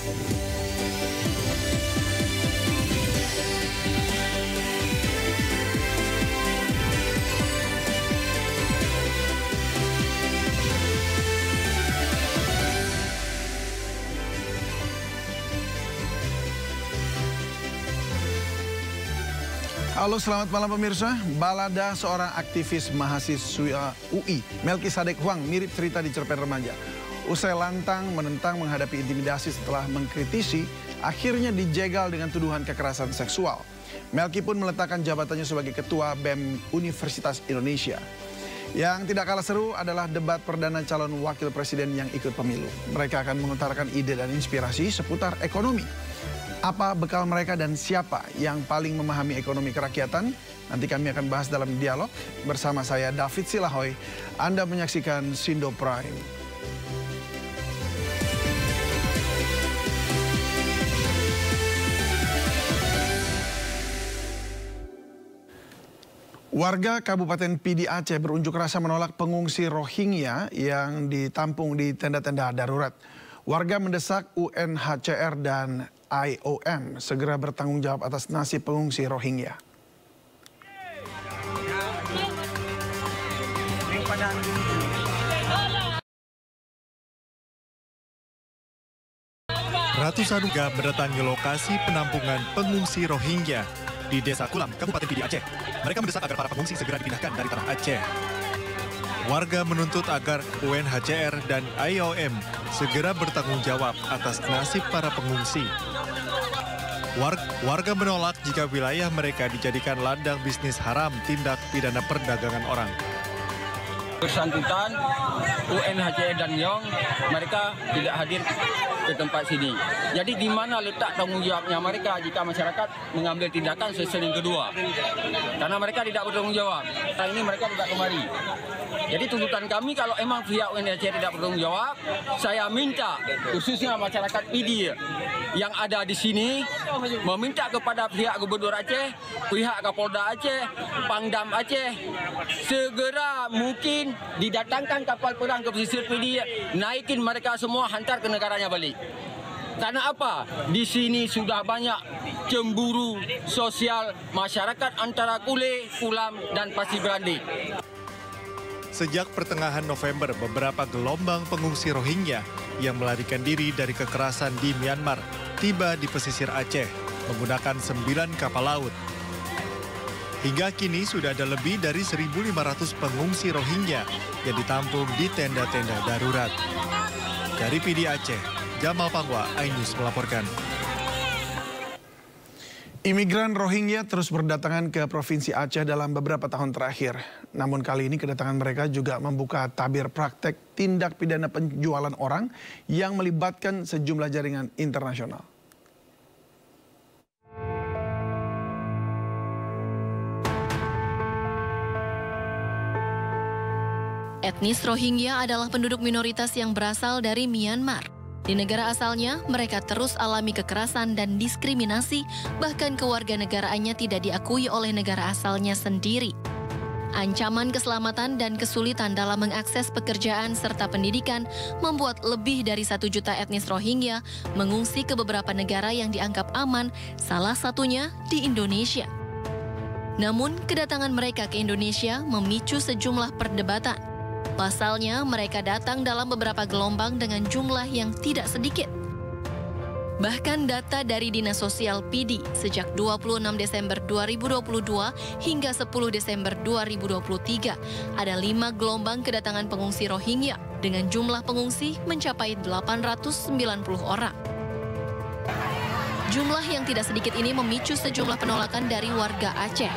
Halo, selamat malam pemirsa. Balada seorang aktivis mahasiswa UI, Melkisadek Huang, mirip cerita di cerpen remaja. Usai lantang menentang menghadapi intimidasi setelah mengkritisi, akhirnya dijegal dengan tuduhan kekerasan seksual. Melki pun meletakkan jabatannya sebagai Ketua BEM Universitas Indonesia. Yang tidak kalah seru adalah debat perdana calon wakil presiden yang ikut pemilu. Mereka akan mengutarakan ide dan inspirasi seputar ekonomi. Apa bekal mereka dan siapa yang paling memahami ekonomi kerakyatan? Nanti kami akan bahas dalam dialog bersama saya David Silahoy. Anda menyaksikan Sindo Prime. Warga Kabupaten Pidi Aceh berunjuk rasa menolak pengungsi Rohingya yang ditampung di tenda-tenda darurat. Warga mendesak UNHCR dan IOM segera bertanggung jawab atas nasib pengungsi Rohingya. Ratusan warga mendatangi lokasi penampungan pengungsi Rohingya di Desa Kulam, Kabupaten Pidi Aceh. Mereka mendesak agar para pengungsi segera dipindahkan dari tanah Aceh. Warga menuntut agar UNHCR dan IOM segera bertanggung jawab atas nasib para pengungsi. Warga menolak jika wilayah mereka dijadikan ladang bisnis haram tindak pidana perdagangan orang. Bersangkutan UNHCR dan IOM mereka tidak hadir ke tempat sini. Jadi di mana letak tanggung jawabnya mereka jika masyarakat mengambil tindakan sesening kedua? Karena mereka tidak bertanggung jawab. Kali ini mereka tidak kemari. Jadi tuntutan kami kalau emang pihak UNHCR tidak bertanggung jawab, saya minta khususnya masyarakat Pidi yang ada di sini meminta kepada pihak Gubernur Aceh, pihak Kapolda Aceh, Pangdam Aceh segera mungkin didatangkan kapal perang ke pesisir Pidi, naikin mereka semua, hantar ke negaranya balik. Karena apa? Di sini sudah banyak cemburu sosial masyarakat antara Kule, Kulam, dan Pasir Berandi. Sejak pertengahan November, beberapa gelombang pengungsi Rohingya yang melarikan diri dari kekerasan di Myanmar tiba di pesisir Aceh menggunakan 9 kapal laut. Hingga kini sudah ada lebih dari 1.500 pengungsi Rohingya yang ditampung di tenda-tenda darurat. Dari Pidi Aceh, Jamal Pangwa, iNews melaporkan. Imigran Rohingya terus berdatangan ke Provinsi Aceh dalam beberapa tahun terakhir. Namun kali ini kedatangan mereka juga membuka tabir praktek tindak pidana penjualan orang yang melibatkan sejumlah jaringan internasional. Etnis Rohingya adalah penduduk minoritas yang berasal dari Myanmar. Di negara asalnya, mereka terus alami kekerasan dan diskriminasi, bahkan kewarganegaraannya tidak diakui oleh negara asalnya sendiri. Ancaman keselamatan dan kesulitan dalam mengakses pekerjaan serta pendidikan membuat lebih dari 1 juta etnis Rohingya mengungsi ke beberapa negara yang dianggap aman, salah satunya di Indonesia. Namun, kedatangan mereka ke Indonesia memicu sejumlah perdebatan. Pasalnya, mereka datang dalam beberapa gelombang dengan jumlah yang tidak sedikit. Bahkan data dari Dinas Sosial Pidi sejak 26 Desember 2022 hingga 10 Desember 2023, ada 5 gelombang kedatangan pengungsi Rohingya dengan jumlah pengungsi mencapai 890 orang. Jumlah yang tidak sedikit ini memicu sejumlah penolakan dari warga Aceh.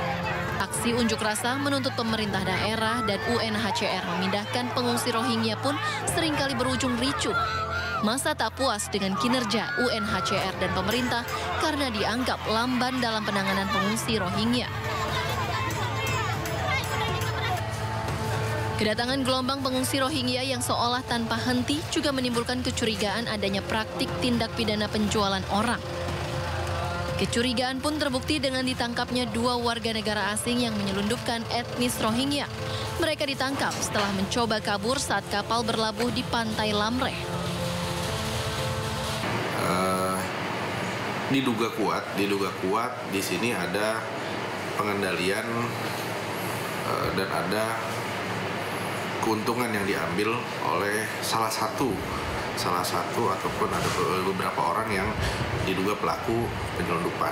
Aksi unjuk rasa menuntut pemerintah daerah dan UNHCR memindahkan pengungsi Rohingya pun seringkali berujung ricuh. Masa tak puas dengan kinerja UNHCR dan pemerintah karena dianggap lamban dalam penanganan pengungsi Rohingya. Kedatangan gelombang pengungsi Rohingya yang seolah tanpa henti juga menimbulkan kecurigaan adanya praktik tindak pidana penjualan orang. Kecurigaan pun terbukti dengan ditangkapnya 2 warga negara asing yang menyelundupkan etnis Rohingya. Mereka ditangkap setelah mencoba kabur saat kapal berlabuh di pantai Lamreh. Diduga kuat di sini ada pengendalian dan ada keuntungan yang diambil oleh salah satu ataupun ada beberapa orang yang diduga pelaku penyelundupan.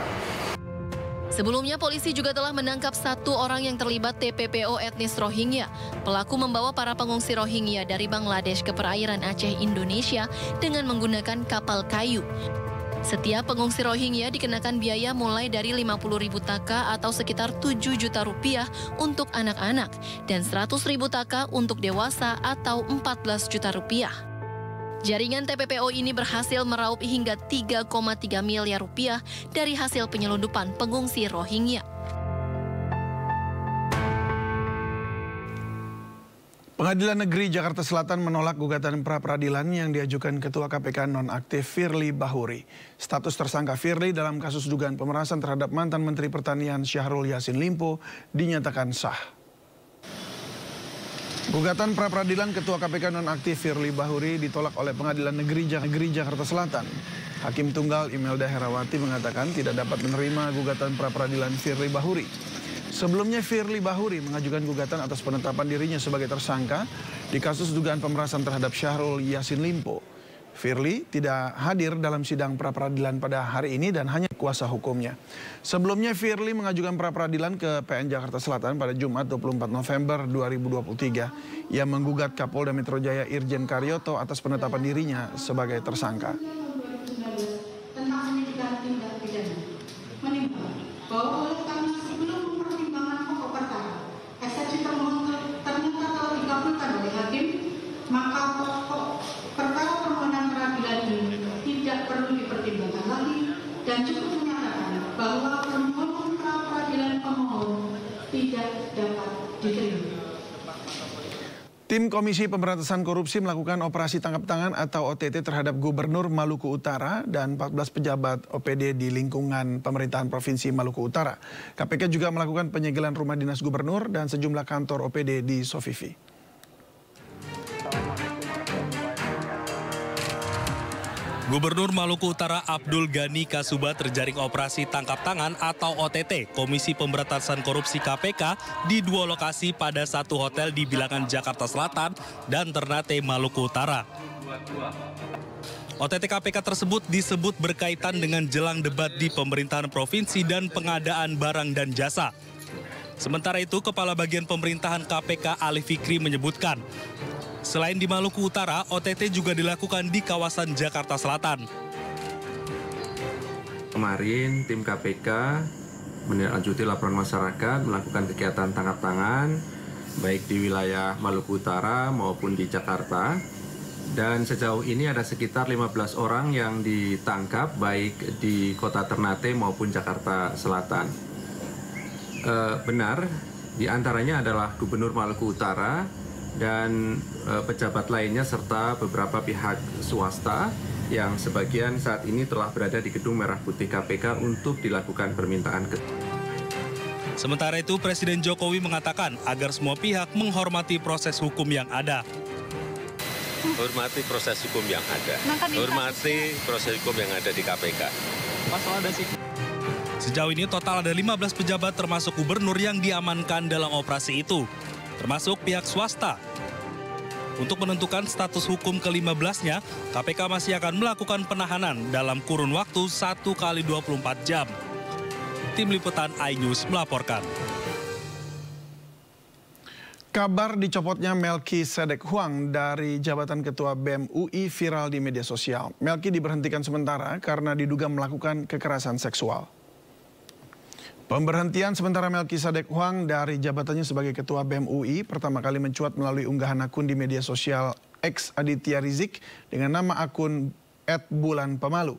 Sebelumnya, polisi juga telah menangkap 1 orang yang terlibat TPPO etnis Rohingya. Pelaku membawa para pengungsi Rohingya dari Bangladesh ke perairan Aceh, Indonesia dengan menggunakan kapal kayu. Setiap pengungsi Rohingya dikenakan biaya mulai dari 50.000 taka atau sekitar 7 juta rupiah untuk anak-anak dan 100.000 taka untuk dewasa atau 14 juta rupiah. Jaringan TPPO ini berhasil meraup hingga 3,3 miliar rupiah dari hasil penyelundupan pengungsi Rohingya. Pengadilan Negeri Jakarta Selatan menolak gugatan pra-peradilan yang diajukan Ketua KPK nonaktif Firly Bahuri. Status tersangka Firly dalam kasus dugaan pemerasan terhadap mantan Menteri Pertanian Syahrul Yassin Limpo dinyatakan sah. Gugatan pra-peradilan Ketua KPK nonaktif Firly Bahuri ditolak oleh Pengadilan Negeri Jakarta Selatan. Hakim Tunggal Imelda Herawati mengatakan tidak dapat menerima gugatan pra-peradilan Firly Bahuri. Sebelumnya Firly Bahuri mengajukan gugatan atas penetapan dirinya sebagai tersangka di kasus dugaan pemerasan terhadap Syahrul Yassin Limpo. Firly tidak hadir dalam sidang pra-peradilan pada hari ini dan hanya kuasa hukumnya. Sebelumnya Firly mengajukan pra-peradilan ke PN Jakarta Selatan pada Jumat 24 November 2023. Ia menggugat Kapolda Metro Jaya Irjen Karyoto atas penetapan dirinya sebagai tersangka. Dan cukup menyatakan bahwa permohonan pra-peradilan pemohon tidak dapat diterima. Tim Komisi Pemberantasan Korupsi melakukan operasi tangkap tangan atau OTT terhadap Gubernur Maluku Utara dan 14 pejabat OPD di lingkungan pemerintahan Provinsi Maluku Utara. KPK juga melakukan penyegelan rumah dinas gubernur dan sejumlah kantor OPD di Sofifi. Gubernur Maluku Utara Abdul Ghani Kasuba terjaring operasi tangkap tangan atau OTT Komisi Pemberantasan Korupsi KPK di 2 lokasi pada 1 hotel di Bilangan Jakarta Selatan dan Ternate Maluku Utara. OTT KPK tersebut disebut berkaitan dengan jelang debat di pemerintahan provinsi dan pengadaan barang dan jasa. Sementara itu, Kepala Bagian Pemerintahan KPK Ali Fikri menyebutkan, selain di Maluku Utara, OTT juga dilakukan di kawasan Jakarta Selatan. Kemarin tim KPK menindaklanjuti laporan masyarakat melakukan kegiatan tangkap tangan baik di wilayah Maluku Utara maupun di Jakarta. Dan sejauh ini ada sekitar 15 orang yang ditangkap baik di kota Ternate maupun Jakarta Selatan. Benar, di antaranya adalah Gubernur Maluku Utara dan pejabat lainnya serta beberapa pihak swasta yang sebagian saat ini telah berada di Gedung Merah Putih KPK untuk dilakukan permintaan. Sementara itu, Presiden Jokowi mengatakan agar semua pihak menghormati proses hukum yang ada. Hormati proses hukum yang ada. Hormati proses hukum yang ada di KPK. Sejauh ini total ada 15 pejabat termasuk gubernur yang diamankan dalam operasi itu, termasuk pihak swasta. Untuk menentukan status hukum ke-15-nya, KPK masih akan melakukan penahanan dalam kurun waktu 1 kali 24 jam. Tim Liputan iNews melaporkan. Kabar dicopotnya Melkisedek Huang dari jabatan Ketua BEM UI viral di media sosial. Melki diberhentikan sementara karena diduga melakukan kekerasan seksual. Pemberhentian sementara Melkisedek Huang dari jabatannya sebagai Ketua BEM UI pertama kali mencuat melalui unggahan akun di media sosial X Aditya Rizik dengan nama akun @bulanpemalu.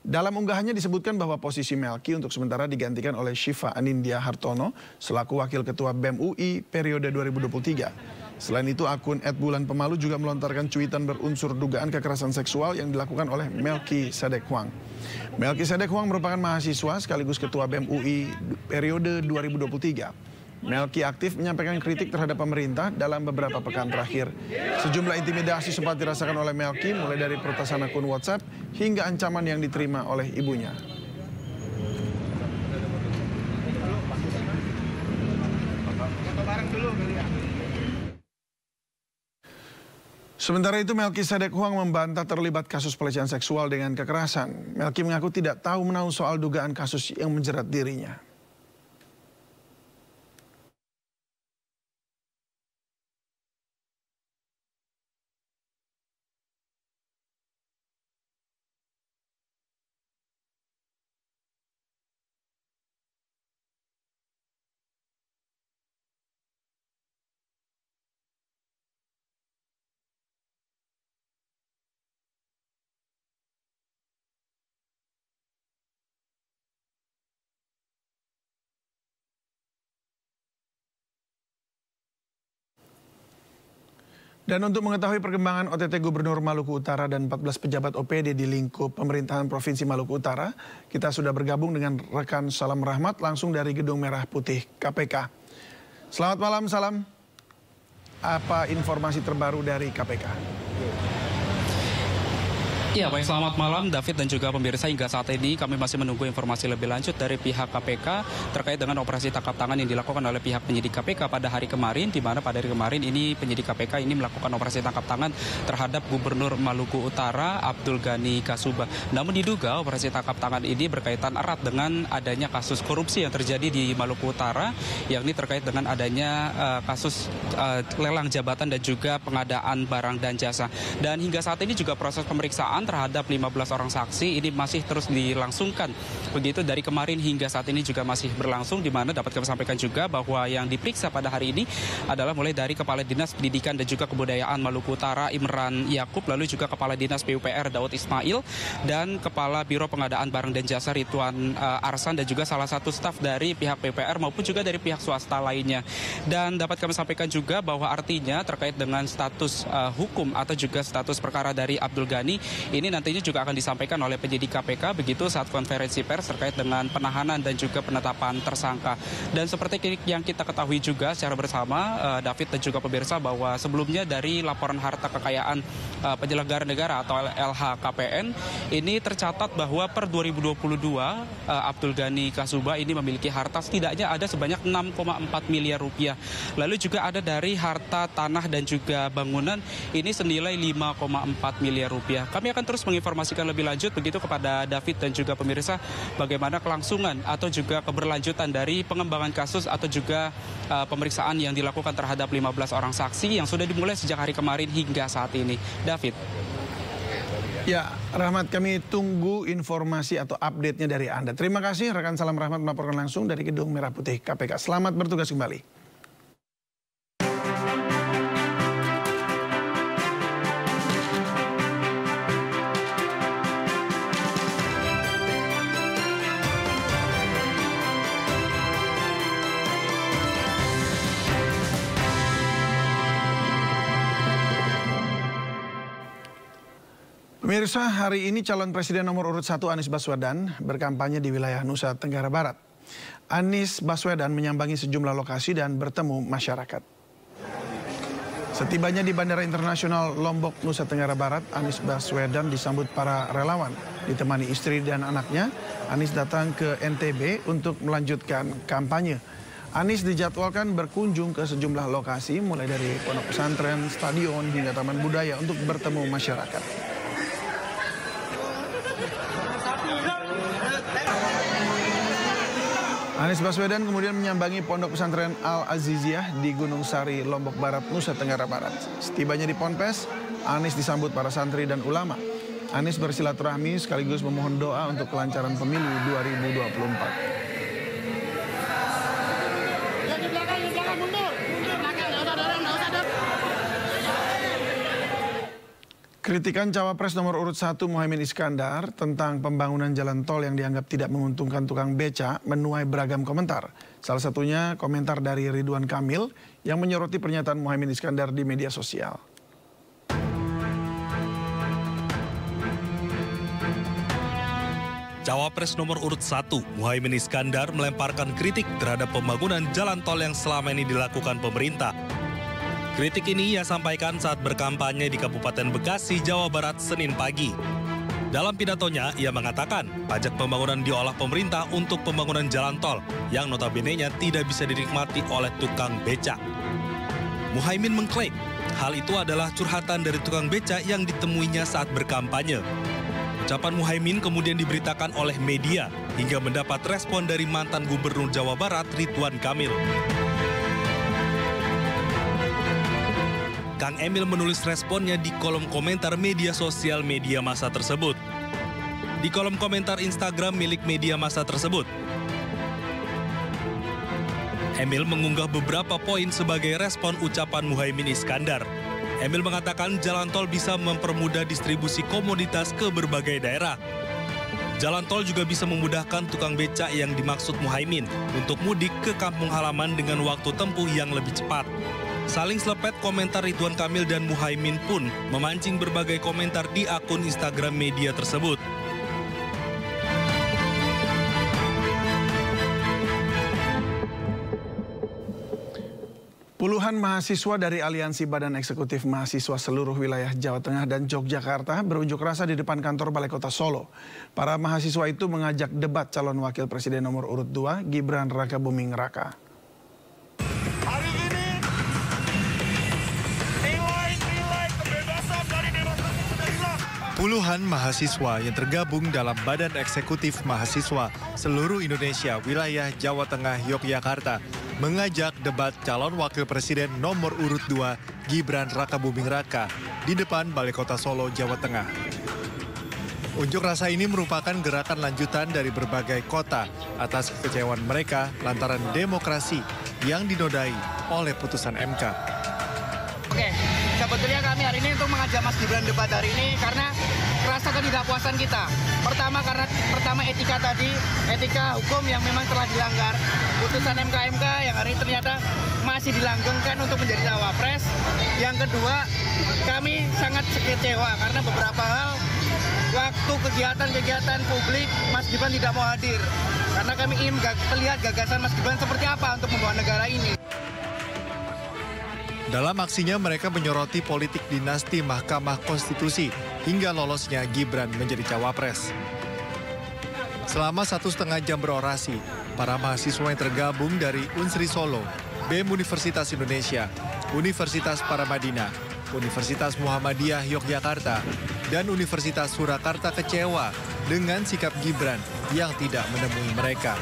Dalam unggahannya disebutkan bahwa posisi Melki untuk sementara digantikan oleh Syifa Anindya Hartono selaku Wakil Ketua BEM UI periode 2023. Selain itu, akun @bulanpemalu juga melontarkan cuitan berunsur dugaan kekerasan seksual yang dilakukan oleh Melkisedek Huang. Melkisedek Huang merupakan mahasiswa sekaligus Ketua BEM UI periode 2023. Melki aktif menyampaikan kritik terhadap pemerintah dalam beberapa pekan terakhir. Sejumlah intimidasi sempat dirasakan oleh Melki mulai dari peretasan akun WhatsApp hingga ancaman yang diterima oleh ibunya. Sementara itu, Melkisadek Huang membantah terlibat kasus pelecehan seksual dengan kekerasan. Melki mengaku tidak tahu menahu soal dugaan kasus yang menjerat dirinya. Dan untuk mengetahui perkembangan OTT Gubernur Maluku Utara dan 14 pejabat OPD di lingkup pemerintahan Provinsi Maluku Utara, kita sudah bergabung dengan rekan Salam Rahmat langsung dari Gedung Merah Putih KPK. Selamat malam, Salam. Apa informasi terbaru dari KPK? Ya, baik, selamat malam David dan juga pemirsa. Hingga saat ini kami masih menunggu informasi lebih lanjut dari pihak KPK terkait dengan operasi tangkap tangan yang dilakukan oleh pihak penyidik KPK pada hari kemarin, di mana pada hari kemarin ini penyidik KPK ini melakukan operasi tangkap tangan terhadap Gubernur Maluku Utara Abdul Ghani Kasuba. Namun diduga operasi tangkap tangan ini berkaitan erat dengan adanya kasus korupsi yang terjadi di Maluku Utara, yakni terkait dengan adanya kasus lelang jabatan dan juga pengadaan barang dan jasa. Dan hingga saat ini juga proses pemeriksaan terhadap 15 orang saksi ini masih terus dilangsungkan. Begitu dari kemarin hingga saat ini juga masih berlangsung, di mana dapat kami sampaikan juga bahwa yang diperiksa pada hari ini adalah mulai dari Kepala Dinas Pendidikan dan juga Kebudayaan Maluku Utara Imran Yakub, lalu juga Kepala Dinas PUPR Daud Ismail, dan Kepala Biro Pengadaan Barang dan Jasa Ridwan Arsan, dan juga salah satu staf dari pihak PUPR maupun juga dari pihak swasta lainnya. Dan dapat kami sampaikan juga bahwa artinya terkait dengan status hukum atau juga status perkara dari Abdul Ghani ini nantinya juga akan disampaikan oleh penyidik KPK begitu saat konferensi pers terkait dengan penahanan dan juga penetapan tersangka. Dan seperti yang kita ketahui juga secara bersama David dan juga pemirsa, bahwa sebelumnya dari laporan harta kekayaan penyelenggara negara atau LHKPN ini tercatat bahwa per 2022 Abdul Ghani Kasuba ini memiliki harta setidaknya ada sebanyak 6,4 miliar rupiah. Lalu juga ada dari harta tanah dan juga bangunan ini senilai 5,4 miliar rupiah. Kami akan terus menginformasikan lebih lanjut begitu kepada David dan juga pemirsa bagaimana kelangsungan atau juga keberlanjutan dari pengembangan kasus atau juga pemeriksaan yang dilakukan terhadap 15 orang saksi yang sudah dimulai sejak hari kemarin hingga saat ini. David. Ya, Rahmat, kami tunggu informasi atau update-nya dari Anda. Terima kasih rekan Salam Rahmat melaporkan langsung dari Gedung Merah Putih KPK. Selamat bertugas kembali. Pemirsa, hari ini calon presiden nomor urut 1 Anies Baswedan berkampanye di wilayah Nusa Tenggara Barat. Anies Baswedan menyambangi sejumlah lokasi dan bertemu masyarakat. Setibanya di Bandara Internasional Lombok, Nusa Tenggara Barat, Anies Baswedan disambut para relawan. Ditemani istri dan anaknya, Anies datang ke NTB untuk melanjutkan kampanye. Anies dijadwalkan berkunjung ke sejumlah lokasi, mulai dari pondok pesantren, stadion, hingga taman budaya untuk bertemu masyarakat. Anies Baswedan kemudian menyambangi pondok pesantren Al-Aziziyah di Gunung Sari, Lombok Barat, Nusa Tenggara Barat. Setibanya di Ponpes, Anies disambut para santri dan ulama. Anies bersilaturahmi sekaligus memohon doa untuk kelancaran pemilu 2024. Kritikan Cawapres nomor urut 1 Muhaimin Iskandar tentang pembangunan jalan tol yang dianggap tidak menguntungkan tukang beca menuai beragam komentar. Salah satunya komentar dari Ridwan Kamil yang menyoroti pernyataan Muhaimin Iskandar di media sosial. Cawapres nomor urut 1 Muhaimin Iskandar melemparkan kritik terhadap pembangunan jalan tol yang selama ini dilakukan pemerintah. Kritik ini ia sampaikan saat berkampanye di Kabupaten Bekasi, Jawa Barat, Senin pagi. Dalam pidatonya, ia mengatakan pajak pembangunan diolah pemerintah untuk pembangunan jalan tol yang notabene-nya tidak bisa dinikmati oleh tukang becak. Muhaimin mengklaim hal itu adalah curhatan dari tukang becak yang ditemuinya saat berkampanye. Ucapan Muhaimin kemudian diberitakan oleh media hingga mendapat respon dari mantan Gubernur Jawa Barat Ridwan Kamil. Kang Emil menulis responnya di kolom komentar media sosial media massa tersebut. Di kolom komentar Instagram milik media massa tersebut, Emil mengunggah beberapa poin sebagai respon ucapan Muhaimin Iskandar. Emil mengatakan jalan tol bisa mempermudah distribusi komoditas ke berbagai daerah. Jalan tol juga bisa memudahkan tukang becak yang dimaksud Muhaimin untuk mudik ke kampung halaman dengan waktu tempuh yang lebih cepat. Saling selepet komentar Ridwan Kamil dan Muhaimin pun memancing berbagai komentar di akun Instagram media tersebut. Puluhan mahasiswa dari Aliansi Badan Eksekutif Mahasiswa seluruh wilayah Jawa Tengah dan Yogyakarta berunjuk rasa di depan kantor Balai Kota Solo. Para mahasiswa itu mengajak debat calon wakil presiden nomor urut 2, Gibran Rakabuming Raka. Hari ini nilai-nilai kebebasan dari demokrasi sudah hilang. Puluhan mahasiswa yang tergabung dalam Badan Eksekutif Mahasiswa seluruh Indonesia wilayah Jawa Tengah Yogyakarta mengajak debat calon wakil presiden nomor urut 2 Gibran Rakabuming Raka di depan Balai Kota Solo, Jawa Tengah. Unjuk rasa ini merupakan gerakan lanjutan dari berbagai kota atas kekecewaan mereka lantaran demokrasi yang dinodai oleh putusan MK. Oke, sebetulnya kami hari ini untuk mengajak Mas Gibran debat hari ini karena rasa ketidakpuasan kita. Pertama etika tadi, etika hukum yang memang telah dilanggar. Putusan MK yang hari ini ternyata masih dilanggengkan untuk menjadi cawapres. Yang kedua, kami sangat kecewa karena beberapa hal waktu kegiatan-kegiatan publik Mas Gibran tidak mau hadir. Karena kami ingin melihat gagasan Mas Gibran seperti apa untuk membawa negara ini. Dalam aksinya mereka menyoroti politik dinasti Mahkamah Konstitusi hingga lolosnya Gibran menjadi cawapres. Selama 1,5 jam berorasi, para mahasiswa yang tergabung dari Unsri Solo, BEM Universitas Indonesia, Universitas Paramadina, Universitas Muhammadiyah Yogyakarta, dan Universitas Surakarta kecewa dengan sikap Gibran yang tidak menemui mereka.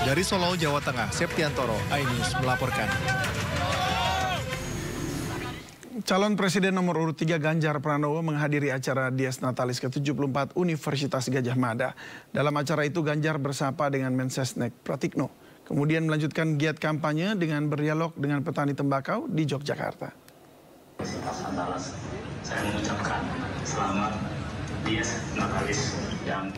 Dari Solo, Jawa Tengah, Septiantoro, iNews melaporkan. Calon Presiden nomor urut 3 Ganjar Pranowo menghadiri acara Dies Natalis ke-74 Universitas Gadjah Mada. Dalam acara itu Ganjar bersapa dengan Mensesnek Pratikno. Kemudian melanjutkan giat kampanye dengan berdialog dengan petani tembakau di Yogyakarta. Saya mengucapkan selamat Dies Natalis.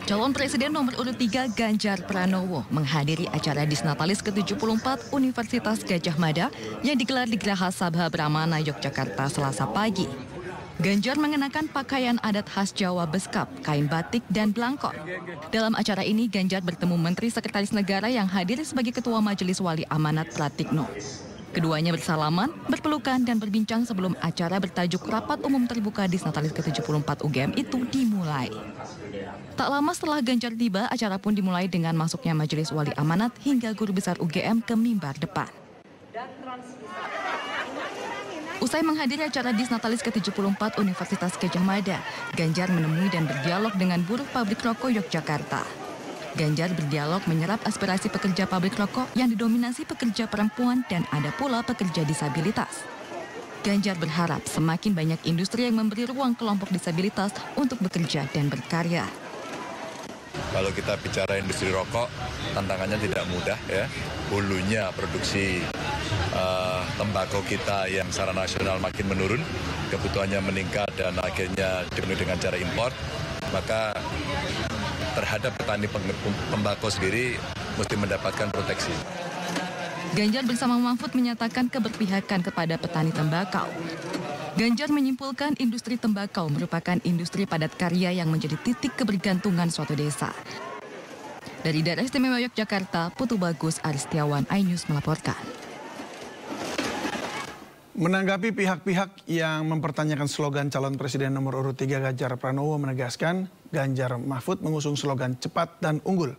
Calon Presiden nomor urut 3 Ganjar Pranowo menghadiri acara Dies Natalis ke-74 Universitas Gadjah Mada yang digelar di Geraha Sabha Brahmana, Yogyakarta, Selasa pagi. Ganjar mengenakan pakaian adat khas Jawa Beskap, kain batik, dan blangkon. Dalam acara ini, Ganjar bertemu Menteri Sekretaris Negara yang hadir sebagai Ketua Majelis Wali Amanat Pratikno. Keduanya bersalaman, berpelukan, dan berbincang sebelum acara bertajuk Rapat Umum Terbuka Dies Natalis ke-74 UGM itu dimulai. Tak lama setelah Ganjar tiba, acara pun dimulai dengan masuknya Majelis Wali Amanat hingga Guru Besar UGM ke mimbar depan. Usai menghadiri acara Dies Natalis ke-74 Universitas Gadjah Mada, Ganjar menemui dan berdialog dengan buruh pabrik rokok Yogyakarta. Ganjar berdialog menyerap aspirasi pekerja pabrik rokok yang didominasi pekerja perempuan dan ada pula pekerja disabilitas. Ganjar berharap semakin banyak industri yang memberi ruang kelompok disabilitas untuk bekerja dan berkarya. Kalau kita bicara industri rokok, tantangannya tidak mudah ya. Hulunya produksi tembakau kita yang secara nasional makin menurun, kebutuhannya meningkat dan akhirnya dipenuhi dengan cara impor, maka terhadap petani tembakau sendiri mesti mendapatkan proteksi. Ganjar bersama Mahfud menyatakan keberpihakan kepada petani tembakau. Ganjar menyimpulkan industri tembakau merupakan industri padat karya yang menjadi titik kebergantungan suatu desa. Dari Daerah Istimewa Yogyakarta, Putu Bagus, Aristiawan, iNews melaporkan. Menanggapi pihak-pihak yang mempertanyakan slogan calon presiden nomor urut 3 Ganjar Pranowo menegaskan Ganjar Mahfud mengusung slogan cepat dan unggul.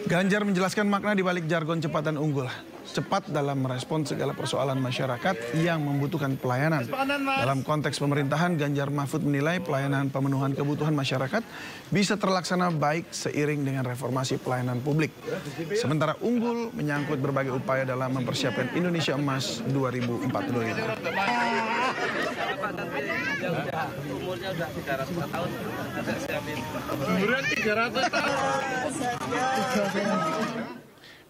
Ganjar menjelaskan makna di balik jargon cepat dan unggul. Cepat dalam merespons segala persoalan masyarakat yang membutuhkan pelayanan. Dalam konteks pemerintahan, Ganjar Mahfud menilai pelayanan pemenuhan kebutuhan masyarakat bisa terlaksana baik seiring dengan reformasi pelayanan publik. Sementara unggul menyangkut berbagai upaya dalam mempersiapkan Indonesia Emas 2045.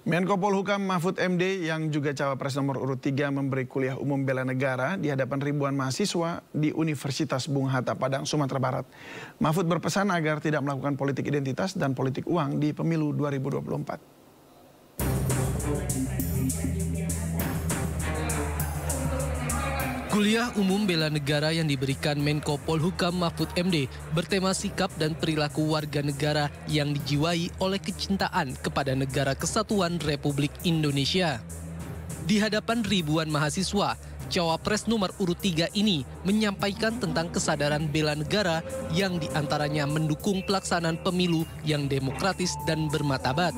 Menko Polhukam Mahfud MD yang juga cawapres nomor urut 3 memberi kuliah umum bela negara di hadapan ribuan mahasiswa di Universitas Bung Hatta, Padang, Sumatera Barat. Mahfud berpesan agar tidak melakukan politik identitas dan politik uang di pemilu 2024. Kuliah umum bela negara yang diberikan Menko Polhukam Mahfud MD bertema sikap dan perilaku warga negara yang dijiwai oleh kecintaan kepada Negara Kesatuan Republik Indonesia. Di hadapan ribuan mahasiswa, cawapres nomor urut 3 ini menyampaikan tentang kesadaran bela negara yang diantaranya mendukung pelaksanaan pemilu yang demokratis dan bermartabat.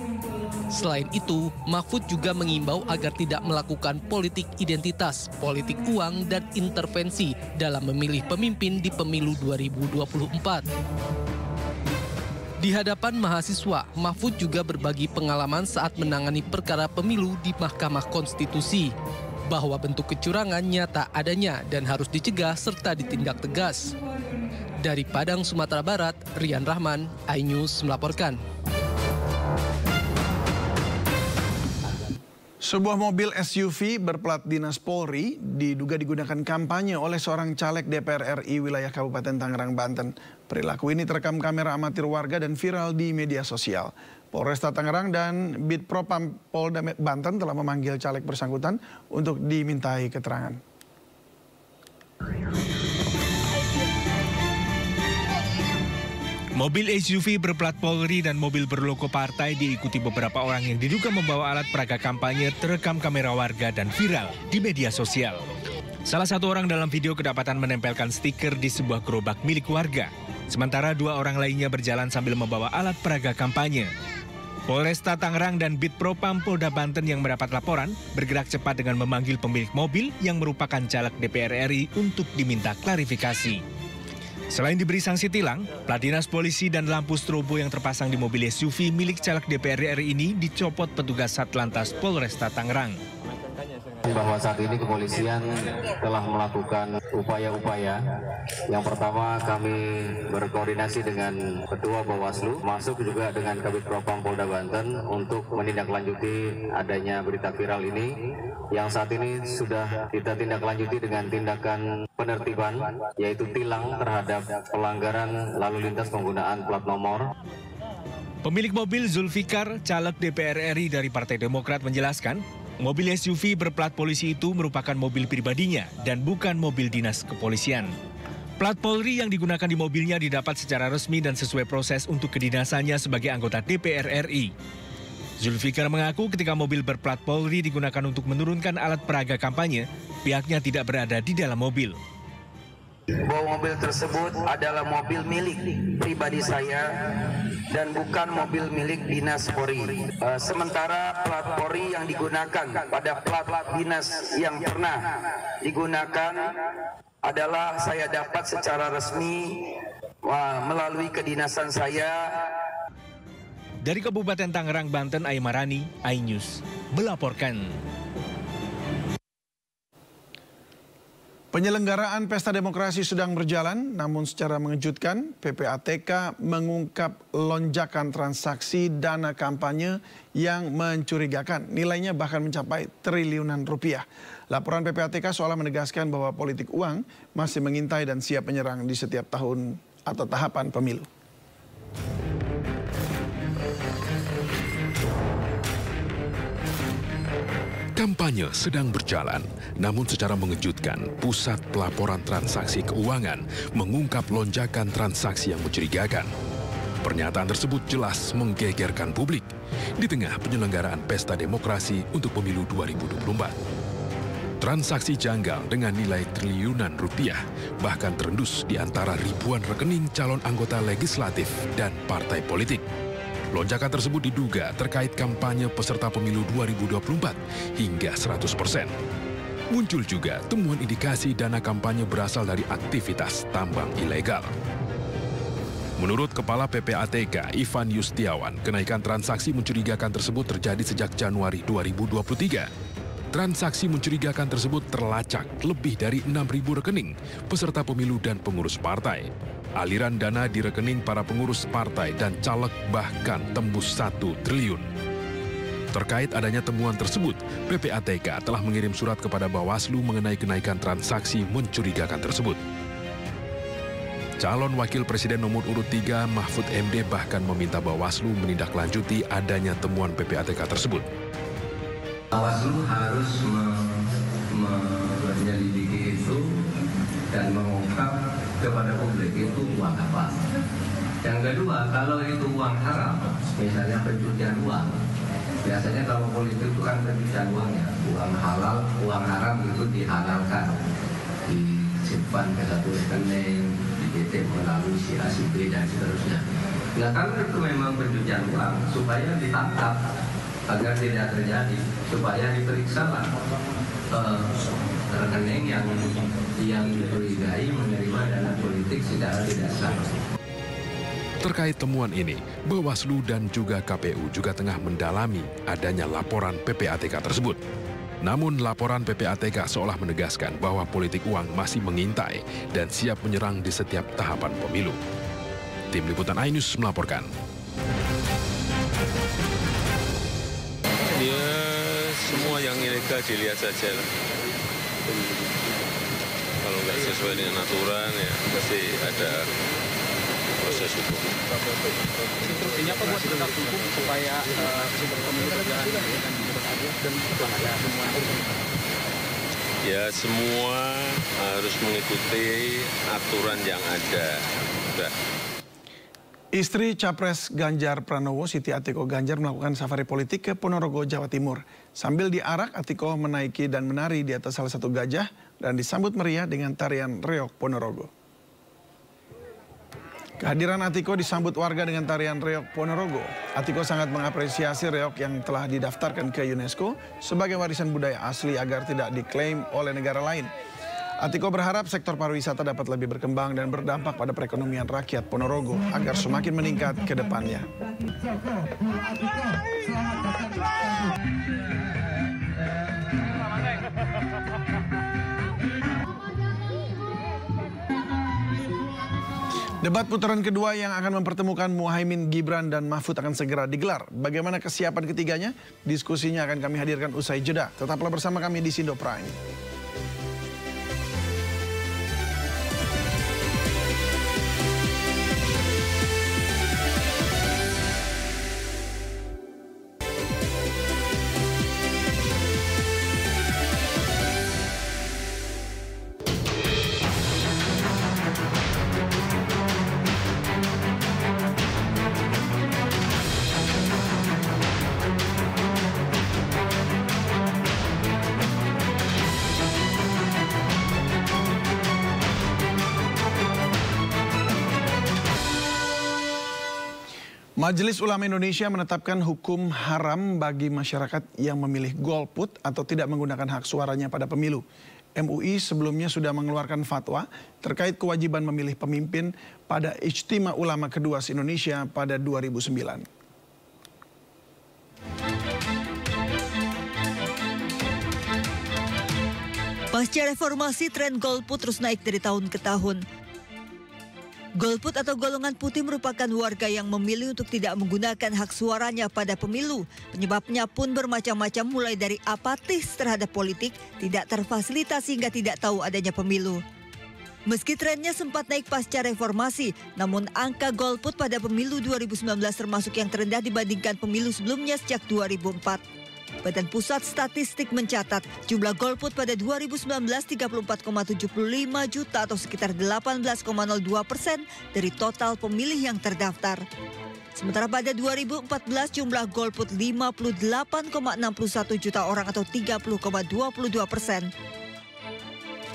Selain itu, Mahfud juga mengimbau agar tidak melakukan politik identitas, politik uang, dan intervensi dalam memilih pemimpin di pemilu 2024. Di hadapan mahasiswa, Mahfud juga berbagi pengalaman saat menangani perkara pemilu di Mahkamah Konstitusi, bahwa bentuk kecurangan nyata adanya dan harus dicegah serta ditindak tegas. Dari Padang, Sumatera Barat, Rian Rahman, iNews melaporkan. Sebuah mobil SUV berplat dinas Polri diduga digunakan kampanye oleh seorang caleg DPR RI wilayah Kabupaten Tangerang, Banten. Perilaku ini terekam kamera amatir warga dan viral di media sosial. Polresta Tangerang dan Bitpropam Polda Banten telah memanggil caleg bersangkutan untuk dimintai keterangan. Mobil SUV berplat Polri dan mobil berlogo partai diikuti beberapa orang yang diduga membawa alat peraga kampanye terekam kamera warga dan viral di media sosial. Salah satu orang dalam video kedapatan menempelkan stiker di sebuah gerobak milik warga. Sementara 2 orang lainnya berjalan sambil membawa alat peraga kampanye. Polresta Tangerang dan Bitpropam Polda Banten yang mendapat laporan bergerak cepat dengan memanggil pemilik mobil yang merupakan caleg DPR RI untuk diminta klarifikasi. Selain diberi sanksi tilang, plat dinas polisi dan lampu strobo yang terpasang di mobil SUV milik caleg DPR RI ini dicopot petugas Satlantas Polresta Tangerang. Bahwa saat ini kepolisian telah melakukan upaya-upaya. Yang pertama, kami berkoordinasi dengan Ketua Bawaslu, masuk juga dengan Kabid Propam Polda Banten untuk menindaklanjuti adanya berita viral ini, yang saat ini sudah kita tindaklanjuti dengan tindakan penertiban, yaitu tilang terhadap pelanggaran lalu lintas penggunaan plat nomor. Pemilik mobil Zulfikar, caleg DPR RI dari Partai Demokrat menjelaskan, mobil SUV berplat polisi itu merupakan mobil pribadinya dan bukan mobil dinas kepolisian. Plat Polri yang digunakan di mobilnya didapat secara resmi dan sesuai proses untuk kedinasannya sebagai anggota DPR RI. Zulfikar mengaku ketika mobil berplat Polri digunakan untuk menurunkan alat peraga kampanye, pihaknya tidak berada di dalam mobil. Bahwa mobil tersebut adalah mobil milik pribadi saya dan bukan mobil milik dinas Polri. Sementara plat Polri yang digunakan pada plat dinas yang pernah digunakan adalah saya dapat secara resmi melalui kedinasan saya. Dari Kabupaten Tangerang, Banten, Aimarani, iNews melaporkan. Penyelenggaraan Pesta Demokrasi sedang berjalan, namun secara mengejutkan PPATK mengungkap lonjakan transaksi dana kampanye yang mencurigakan. Nilainya bahkan mencapai triliunan rupiah. Laporan PPATK seolah menegaskan bahwa politik uang masih mengintai dan siap menyerang di setiap tahun atau tahapan pemilu. Kampanye sedang berjalan, namun secara mengejutkan, Pusat Pelaporan Transaksi Keuangan mengungkap lonjakan transaksi yang mencurigakan. Pernyataan tersebut jelas menggegerkan publik di tengah penyelenggaraan Pesta Demokrasi untuk Pemilu 2024. Transaksi janggal dengan nilai triliunan rupiah bahkan terendus di antara ribuan rekening calon anggota legislatif dan partai politik. Lonjakan tersebut diduga terkait kampanye peserta pemilu 2024 hingga 100%. Muncul juga temuan indikasi dana kampanye berasal dari aktivitas tambang ilegal. Menurut Kepala PPATK Ivan Yustiawan, kenaikan transaksi mencurigakan tersebut terjadi sejak Januari 2023. Transaksi mencurigakan tersebut terlacak lebih dari 6.000 rekening peserta pemilu dan pengurus partai. Aliran dana di rekening para pengurus partai dan caleg bahkan tembus 1 triliun. Terkait adanya temuan tersebut, PPATK telah mengirim surat kepada Bawaslu mengenai kenaikan transaksi mencurigakan tersebut. Calon Wakil Presiden nomor urut 3 Mahfud MD bahkan meminta Bawaslu menindaklanjuti adanya temuan PPATK tersebut. Bawaslu harus menyelidiki itu dan mengungkap kepada publik itu uang apa. Yang kedua, kalau itu uang haram, misalnya pencucian uang, biasanya kalau politik itu kan pencucian uangnya, uang halal, uang haram itu dihalalkan, disimpan ke satu rekening, dititip melalui si A, si B, dan seterusnya. Nah, kalau itu memang pencucian uang, supaya ditangkap, agar tidak terjadi, supaya diperiksalah rekening yang dicurigai menerima dana politik secara tidak sah. Terkait temuan ini, Bawaslu dan juga KPU juga tengah mendalami adanya laporan PPATK tersebut. Namun laporan PPATK seolah menegaskan bahwa politik uang masih mengintai dan siap menyerang di setiap tahapan pemilu. Tim Liputan iNews melaporkan. Ya, semua yang ilegal dilihat saja lah. Kalau nggak sesuai dengan aturan, ya pasti ada proses hukum. Instruksinya apa buat penegak hukum supaya pemilu berjalan dengan adil dan ada semua? Ya, semua harus mengikuti aturan yang ada. Udah. Istri Capres Ganjar Pranowo, Siti Atiko Ganjar, melakukan safari politik ke Ponorogo, Jawa Timur. Sambil diarak, Atiko menaiki dan menari di atas salah satu gajah dan disambut meriah dengan tarian reog Ponorogo. Kehadiran Atiko disambut warga dengan tarian reog Ponorogo. Atiko sangat mengapresiasi reog yang telah didaftarkan ke UNESCO sebagai warisan budaya asli agar tidak diklaim oleh negara lain. Atiko berharap sektor pariwisata dapat lebih berkembang dan berdampak pada perekonomian rakyat Ponorogo agar semakin meningkat ke depannya. Debat putaran kedua yang akan mempertemukan Muhaimin, Gibran, dan Mahfud akan segera digelar. Bagaimana kesiapan ketiganya? Diskusinya akan kami hadirkan usai jeda. Tetaplah bersama kami di Sindo Prime. Majelis Ulama Indonesia menetapkan hukum haram bagi masyarakat yang memilih golput atau tidak menggunakan hak suaranya pada pemilu. MUI sebelumnya sudah mengeluarkan fatwa terkait kewajiban memilih pemimpin pada Ijtima Ulama kedua se-Indonesia pada 2009. Pasca reformasi, tren golput terus naik dari tahun ke tahun. Golput atau golongan putih merupakan warga yang memilih untuk tidak menggunakan hak suaranya pada pemilu. Penyebabnya pun bermacam-macam, mulai dari apatis terhadap politik, tidak terfasilitasi hingga tidak tahu adanya pemilu. Meski trennya sempat naik pasca reformasi, namun angka golput pada pemilu 2019 termasuk yang terendah dibandingkan pemilu sebelumnya sejak 2004. Badan Pusat Statistik mencatat jumlah golput pada 2019 34,75 juta atau sekitar 18,02% dari total pemilih yang terdaftar. Sementara pada 2014 jumlah golput 58,61 juta orang atau 30,22%.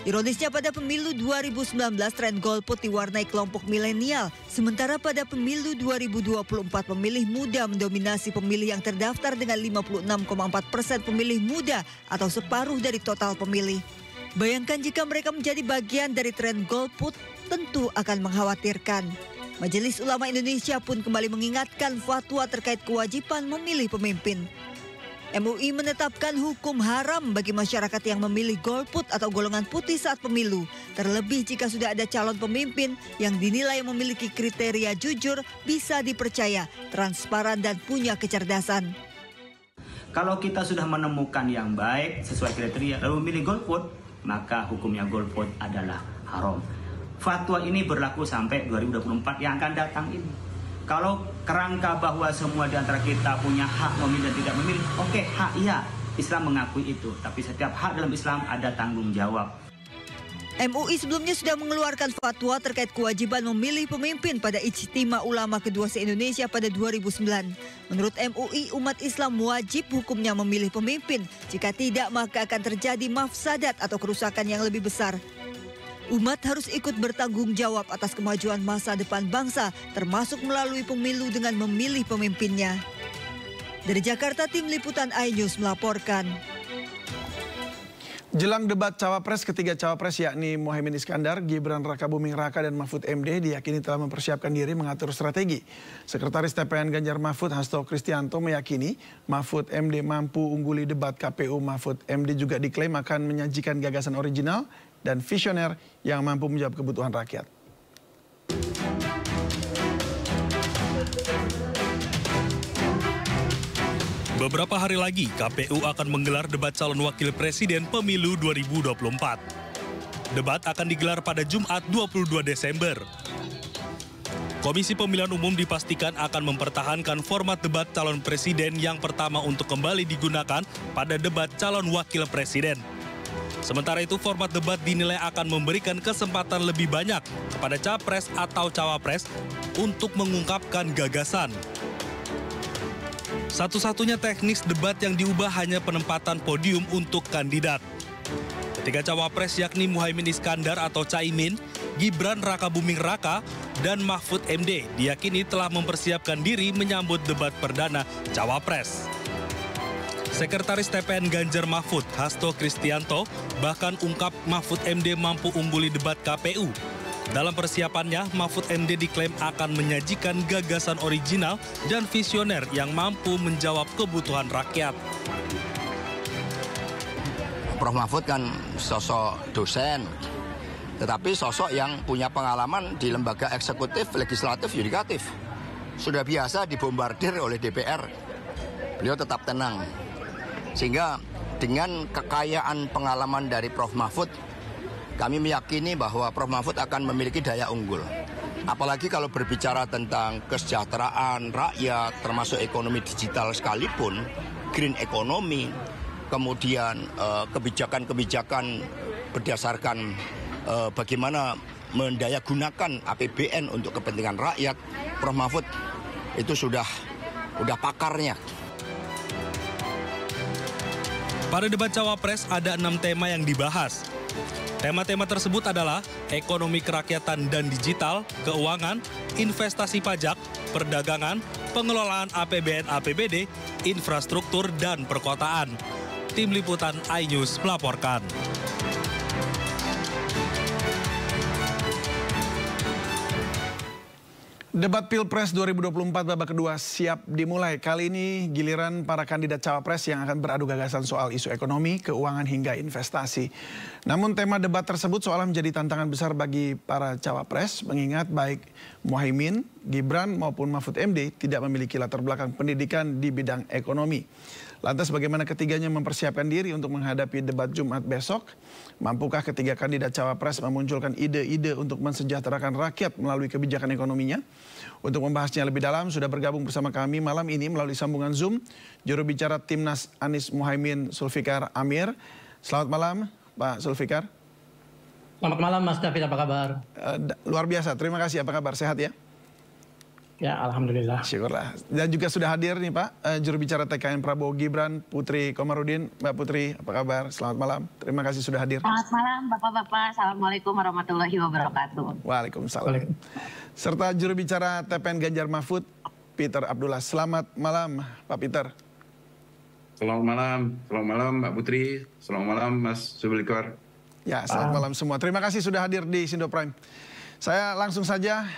Ironisnya pada pemilu 2019 tren golput diwarnai kelompok milenial, sementara pada pemilu 2024 pemilih muda mendominasi pemilih yang terdaftar dengan 56,4% pemilih muda atau separuh dari total pemilih. Bayangkan jika mereka menjadi bagian dari tren golput, tentu akan mengkhawatirkan. Majelis Ulama Indonesia pun kembali mengingatkan fatwa terkait kewajiban memilih pemimpin. MUI menetapkan hukum haram bagi masyarakat yang memilih golput atau golongan putih saat pemilu, terlebih jika sudah ada calon pemimpin yang dinilai memiliki kriteria jujur, bisa dipercaya, transparan dan punya kecerdasan. Kalau kita sudah menemukan yang baik sesuai kriteria lalu memilih golput, maka hukumnya golput adalah haram. Fatwa ini berlaku sampai 2024 yang akan datang ini. Kalau kerangka bahwa semua di antara kita punya hak memilih dan tidak memilih, oke, hak iya, Islam mengakui itu. Tapi setiap hak dalam Islam ada tanggung jawab. MUI sebelumnya sudah mengeluarkan fatwa terkait kewajiban memilih pemimpin pada Ijtima Ulama kedua se-Indonesia pada 2009. Menurut MUI, umat Islam wajib hukumnya memilih pemimpin. Jika tidak, maka akan terjadi mafsadat atau kerusakan yang lebih besar. Umat harus ikut bertanggung jawab atas kemajuan masa depan bangsa, termasuk melalui pemilu dengan memilih pemimpinnya. Dari Jakarta, Tim Liputan iNews melaporkan. Jelang debat cawapres, ketiga cawapres yakni Muhaimin Iskandar, Gibran Rakabuming Raka dan Mahfud MD diyakini telah mempersiapkan diri mengatur strategi. Sekretaris TPN Ganjar Mahfud Hasto Kristianto meyakini Mahfud MD mampu ungguli debat KPU. Mahfud MD juga diklaim akan menyajikan gagasan original dan visioner yang mampu menjawab kebutuhan rakyat. Beberapa hari lagi, KPU akan menggelar debat calon wakil presiden pemilu 2024. Debat akan digelar pada Jumat 22 Desember. Komisi Pemilihan Umum dipastikan akan mempertahankan format debat calon presiden yang pertama untuk kembali digunakan pada debat calon wakil presiden. Sementara itu, format debat dinilai akan memberikan kesempatan lebih banyak kepada capres atau cawapres untuk mengungkapkan gagasan. Satu-satunya teknis debat yang diubah hanya penempatan podium untuk kandidat. Ketiga cawapres yakni Muhaimin Iskandar atau Caimin, Gibran Rakabuming Raka, dan Mahfud MD diyakini telah mempersiapkan diri menyambut debat perdana cawapres. Sekretaris TPN Ganjar Mahfud Hasto Kristianto bahkan ungkap Mahfud MD mampu ungguli debat KPU. Dalam persiapannya, Mahfud MD diklaim akan menyajikan gagasan original dan visioner yang mampu menjawab kebutuhan rakyat. Prof. Mahfud kan sosok dosen, tetapi sosok yang punya pengalaman di lembaga eksekutif, legislatif, yudikatif. Sudah biasa dibombardir oleh DPR. Beliau tetap tenang. Sehingga dengan kekayaan pengalaman dari Prof. Mahfud, kami meyakini bahwa Prof. Mahfud akan memiliki daya unggul. Apalagi kalau berbicara tentang kesejahteraan rakyat, termasuk ekonomi digital sekalipun, green economy, kemudian kebijakan-kebijakan berdasarkan bagaimana mendayagunakan APBN untuk kepentingan rakyat, Prof. Mahfud itu sudah pakarnya. Pada debat cawapres ada 6 tema yang dibahas. Tema-tema tersebut adalah ekonomi kerakyatan dan digital, keuangan, investasi pajak, perdagangan, pengelolaan APBN APBD, infrastruktur, dan perkotaan. Tim Liputan iNews melaporkan. Debat Pilpres 2024 babak kedua siap dimulai. Kali ini giliran para kandidat cawapres yang akan beradu gagasan soal isu ekonomi, keuangan hingga investasi. Namun tema debat tersebut seolah menjadi tantangan besar bagi para cawapres, mengingat baik Muhaimin, Gibran maupun Mahfud MD tidak memiliki latar belakang pendidikan di bidang ekonomi. Lantas bagaimana ketiganya mempersiapkan diri untuk menghadapi debat Jumat besok? Mampukah ketiga kandidat cawapres memunculkan ide-ide untuk mensejahterakan rakyat melalui kebijakan ekonominya? Untuk membahasnya lebih dalam sudah bergabung bersama kami malam ini melalui sambungan Zoom juru bicara Timnas Anies Muhaimin Zulfikar Amir. Selamat malam Pak Zulfikar. Selamat malam Mas David, apa kabar? Luar biasa, terima kasih. Apa kabar? Sehat ya? Ya, alhamdulillah. Syukurlah. Dan juga sudah hadir nih Pak, juru bicara TKN Prabowo Gibran, Putri Komarudin. Mbak Putri, apa kabar? Selamat malam. Terima kasih sudah hadir. Selamat malam Bapak-Bapak. Assalamualaikum warahmatullahi wabarakatuh. Waalaikumsalam. Serta juru bicara TPN Ganjar Mahfud, Peter Abdullah. Selamat malam Pak Peter. Selamat malam Mbak Putri, selamat malam Mas Zulfikar. Ya, selamat malam semua. Terima kasih sudah hadir di Sindo Prime. Saya langsung saja.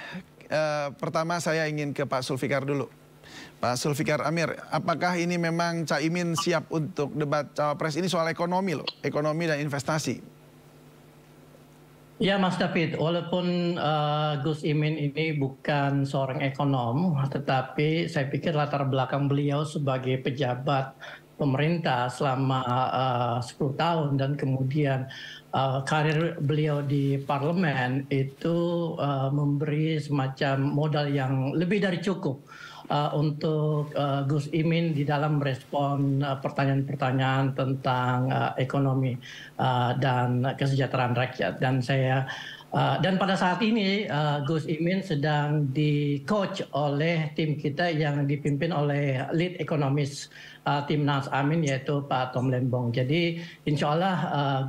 Pertama saya ingin ke Pak Zulfikar dulu. Pak Zulfikar Amir, apakah ini memang Caimin siap untuk debat cawapres? Ini soal ekonomi loh, ekonomi dan investasi. Ya Mas David, walaupun Gus Imin ini bukan seorang ekonom, tetapi saya pikir latar belakang beliau sebagai pejabat pemerintah selama 10 tahun dan kemudian karir beliau di parlemen itu memberi semacam modal yang lebih dari cukup untuk Gus Imin di dalam merespon pertanyaan-pertanyaan tentang ekonomi dan kesejahteraan rakyat. Dan pada saat ini Gus Imin sedang di-coach oleh tim kita yang dipimpin oleh lead ekonomis Timnas Amin yaitu Pak Tom Lembong. Jadi insya Allah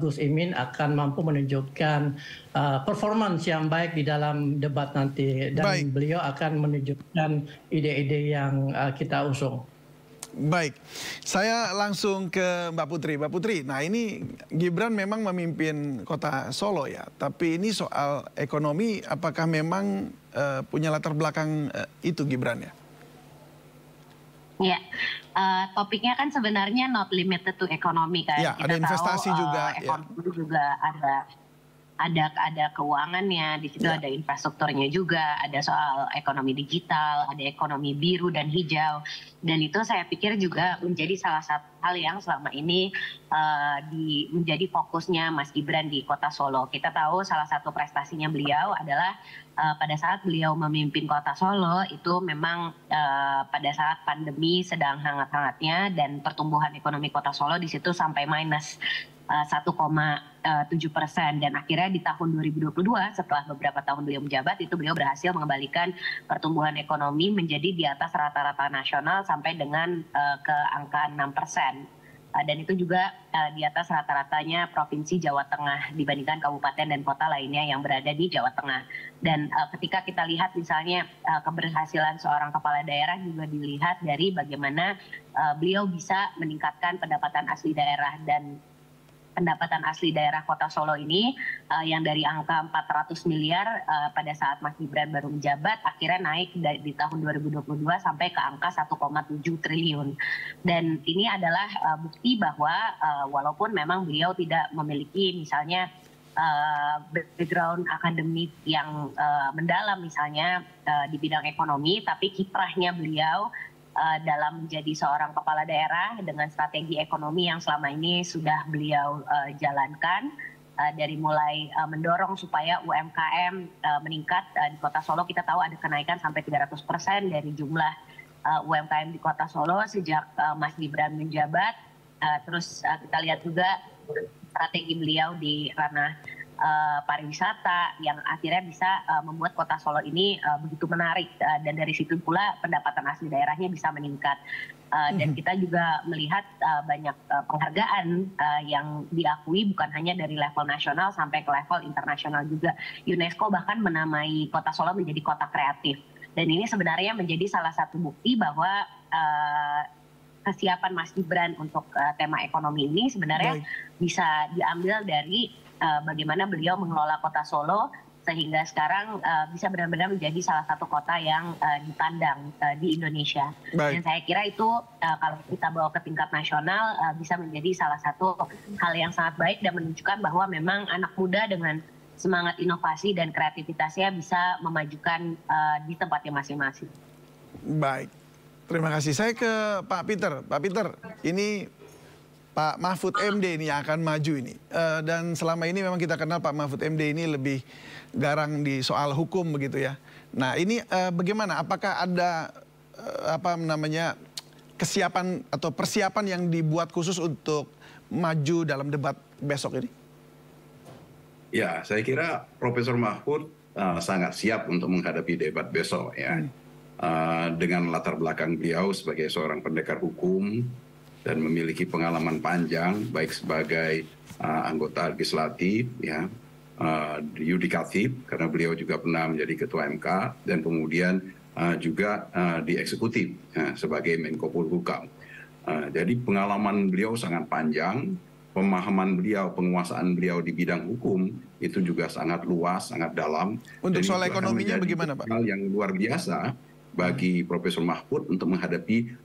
Gus Imin akan mampu menunjukkan performance yang baik di dalam debat nanti. Dan beliau akan menunjukkan ide-ide yang kita usung. Baik, saya langsung ke Mbak Putri. Mbak Putri, nah ini Gibran memang memimpin kota Solo ya, tapi ini soal ekonomi, apakah memang punya latar belakang itu Gibran ya? Ya, topiknya kan sebenarnya not limited to ekonomi kan. Ya, kita ada investasi tahu, juga. Ekonomi juga ada keuangannya, di situ ada infrastrukturnya juga, ada soal ekonomi digital, ada ekonomi biru dan hijau, dan itu saya pikir juga menjadi salah satu hal yang selama ini menjadi fokusnya Mas Gibran di Kota Solo. Kita tahu salah satu prestasinya beliau adalah pada saat beliau memimpin Kota Solo itu memang pada saat pandemi sedang hangat-hangatnya dan pertumbuhan ekonomi Kota Solo di situ sampai minus 1,7%, dan akhirnya di tahun 2022 setelah beberapa tahun beliau menjabat itu beliau berhasil mengembalikan pertumbuhan ekonomi menjadi di atas rata-rata nasional sampai dengan ke angka 6%. Dan itu juga di atas rata-ratanya Provinsi Jawa Tengah dibandingkan kabupaten dan kota lainnya yang berada di Jawa Tengah. Dan ketika kita lihat misalnya keberhasilan seorang kepala daerah juga dilihat dari bagaimana beliau bisa meningkatkan pendapatan asli daerah, dan pendapatan asli daerah Kota Solo ini yang dari angka 400 miliar pada saat Mas Gibran baru menjabat akhirnya naik di tahun 2022 sampai ke angka 1,7 triliun. Dan ini adalah bukti bahwa walaupun memang beliau tidak memiliki misalnya background akademik yang mendalam misalnya di bidang ekonomi, tapi kiprahnya beliau dalam menjadi seorang kepala daerah dengan strategi ekonomi yang selama ini sudah beliau jalankan, dari mulai mendorong supaya UMKM meningkat di Kota Solo. Kita tahu ada kenaikan sampai 300% dari jumlah UMKM di Kota Solo sejak Mas Gibran menjabat. Terus kita lihat juga strategi beliau di ranah pariwisata yang akhirnya bisa membuat Kota Solo ini begitu menarik, dan dari situ pula pendapatan asli daerahnya bisa meningkat. Dan kita juga melihat banyak penghargaan yang diakui bukan hanya dari level nasional sampai ke level internasional juga. UNESCO bahkan menamai Kota Solo menjadi kota kreatif, dan ini sebenarnya menjadi salah satu bukti bahwa kesiapan Mas Gibran untuk tema ekonomi ini sebenarnya bisa diambil dari bagaimana beliau mengelola Kota Solo sehingga sekarang bisa benar-benar menjadi salah satu kota yang dipandang di Indonesia. Dan saya kira itu kalau kita bawa ke tingkat nasional bisa menjadi salah satu hal yang sangat baik dan menunjukkan bahwa memang anak muda dengan semangat inovasi dan kreativitasnya bisa memajukan di tempatnya masing-masing. Baik. Terima kasih. Saya ke Pak Peter. Pak Peter, ini Pak Mahfud MD ini yang akan maju ini. Dan selama ini memang kita kenal Pak Mahfud MD ini lebih garang di soal hukum begitu ya. Nah ini bagaimana? Apakah ada kesiapan atau persiapan yang dibuat khusus untuk maju dalam debat besok ini? Ya, saya kira Profesor Mahfud sangat siap untuk menghadapi debat besok ya. Dengan latar belakang beliau sebagai seorang pendekar hukum dan memiliki pengalaman panjang baik sebagai anggota legislatif ya, yudikatif karena beliau juga pernah menjadi ketua MK dan kemudian juga di eksekutif ya, sebagai Menko Polhukam. Jadi pengalaman beliau sangat panjang, pemahaman beliau, penguasaan beliau di bidang hukum itu juga sangat luas, sangat dalam. Untuk soal ekonominya bagaimana Pak? Hal yang luar biasa bagi Profesor Mahfud untuk menghadapi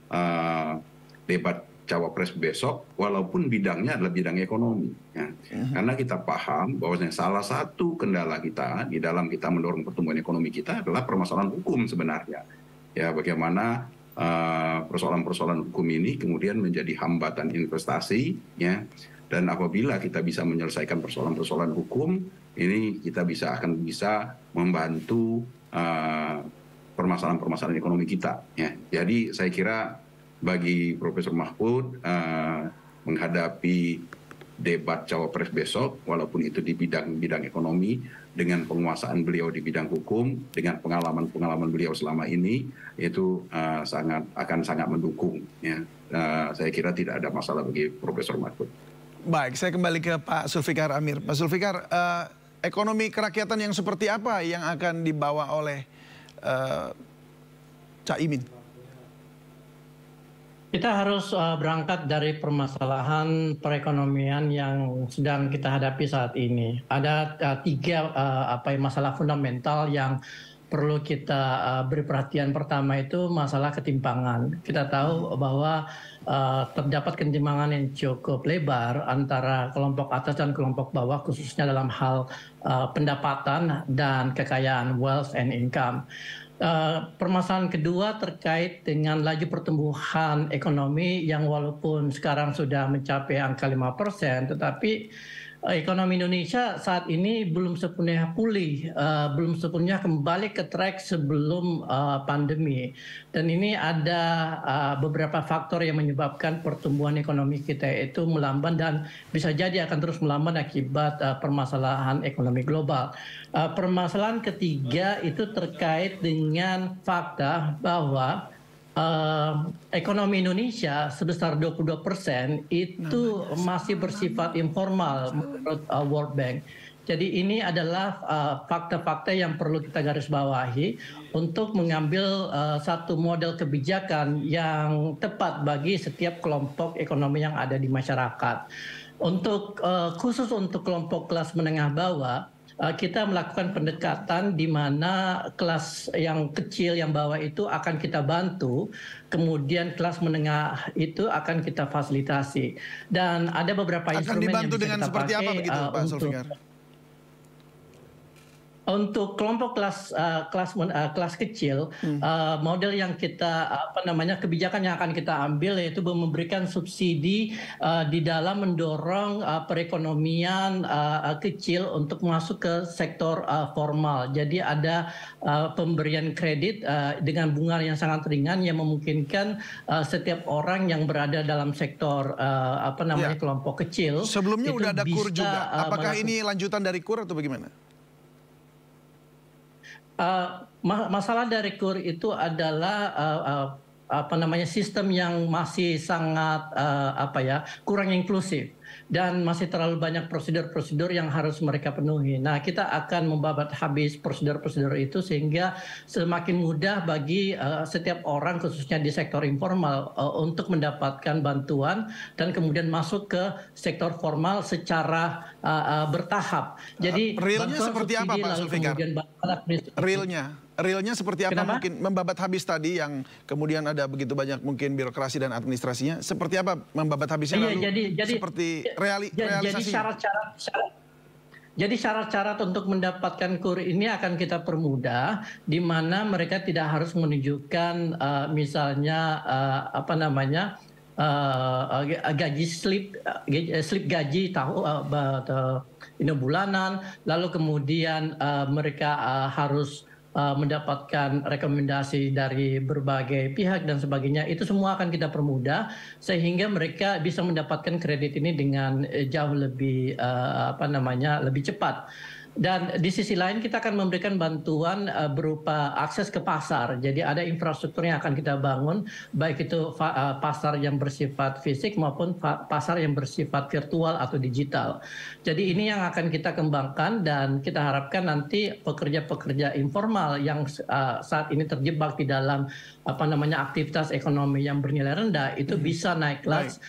debat Cawapres besok, walaupun bidangnya adalah bidang ekonomi. Ya. Karena kita paham bahwa salah satu kendala kita di dalam kita mendorong pertumbuhan ekonomi kita adalah permasalahan hukum sebenarnya. Ya, bagaimana persoalan-persoalan hukum ini kemudian menjadi hambatan investasi, ya. Dan apabila kita bisa menyelesaikan persoalan-persoalan hukum, ini kita akan bisa membantu permasalahan-permasalahan ekonomi kita. Ya. Jadi saya kira bagi Profesor Mahfud menghadapi debat Cawapres besok, walaupun itu di bidang ekonomi, dengan penguasaan beliau di bidang hukum, dengan pengalaman beliau selama ini, itu akan sangat mendukung. Ya. Saya kira tidak ada masalah bagi Profesor Mahfud. Baik, saya kembali ke Pak Zulfikar Amir. Pak Zulfikar, ekonomi kerakyatan yang seperti apa yang akan dibawa oleh Caimin? Kita harus berangkat dari permasalahan perekonomian yang sedang kita hadapi saat ini. Ada tiga masalah fundamental yang perlu kita beri perhatian. Pertama itu masalah ketimpangan. Kita tahu bahwa terdapat ketimpangan yang cukup lebar antara kelompok atas dan kelompok bawah, khususnya dalam hal pendapatan dan kekayaan, wealth and income. Permasalahan kedua terkait dengan laju pertumbuhan ekonomi yang walaupun sekarang sudah mencapai angka 5%, tetapi ekonomi Indonesia saat ini belum sepenuhnya pulih, belum sepenuhnya kembali ke track sebelum pandemi. Dan ini ada beberapa faktor yang menyebabkan pertumbuhan ekonomi kita itu melamban dan bisa jadi akan terus melamban akibat permasalahan ekonomi global. Permasalahan ketiga itu terkait dengan fakta bahwa ekonomi Indonesia sebesar 22% itu masih bersifat informal menurut World Bank. Jadi ini adalah fakta-fakta yang perlu kita garis bawahi untuk mengambil satu model kebijakan yang tepat bagi setiap kelompok ekonomi yang ada di masyarakat. Khusus untuk kelompok kelas menengah bawah, kita melakukan pendekatan di mana kelas yang kecil yang bawah itu akan kita bantu, kemudian kelas menengah itu akan kita fasilitasi. Dan ada beberapa instrumen yang bisa kita pakai apa begitu, Pak Zulfikar? Untuk kelompok kelas kecil, model yang kita kebijakan yang akan kita ambil yaitu memberikan subsidi di dalam mendorong perekonomian kecil untuk masuk ke sektor formal. Jadi ada pemberian kredit dengan bunga yang sangat ringan yang memungkinkan setiap orang yang berada dalam sektor kelompok kecil. Sebelumnya udah ada KUR juga. Apakah ini lanjutan dari KUR atau bagaimana? Masalah dari KUR itu adalah sistem yang masih sangat kurang inklusif dan masih terlalu banyak prosedur-prosedur yang harus mereka penuhi. Nah, kita akan membabat habis prosedur-prosedur itu sehingga semakin mudah bagi setiap orang khususnya di sektor informal untuk mendapatkan bantuan dan kemudian masuk ke sektor formal secara bertahap. Jadi realnya seperti apa, Pak Zulfikar? Realnya seperti apa? Kenapa? Mungkin membabat habis tadi yang kemudian ada begitu banyak mungkin birokrasi dan administrasinya. Seperti apa membabat habisnya? Iya, jadi seperti realisasi. Jadi Jadi syarat-syarat untuk mendapatkan KUR ini akan kita permudah, di mana mereka tidak harus menunjukkan misalnya gaji slip gaji bulanan, lalu kemudian mereka harus mendapatkan rekomendasi dari berbagai pihak dan sebagainya. Itu semua akan kita permudah sehingga mereka bisa mendapatkan kredit ini dengan jauh lebih lebih cepat. Dan di sisi lain kita akan memberikan bantuan berupa akses ke pasar. Jadi ada infrastruktur yang akan kita bangun, baik itu pasar yang bersifat fisik maupun pasar yang bersifat virtual atau digital. Jadi ini yang akan kita kembangkan dan kita harapkan nanti pekerja-pekerja informal yang saat ini terjebak di dalam aktivitas ekonomi yang bernilai rendah itu bisa naik kelas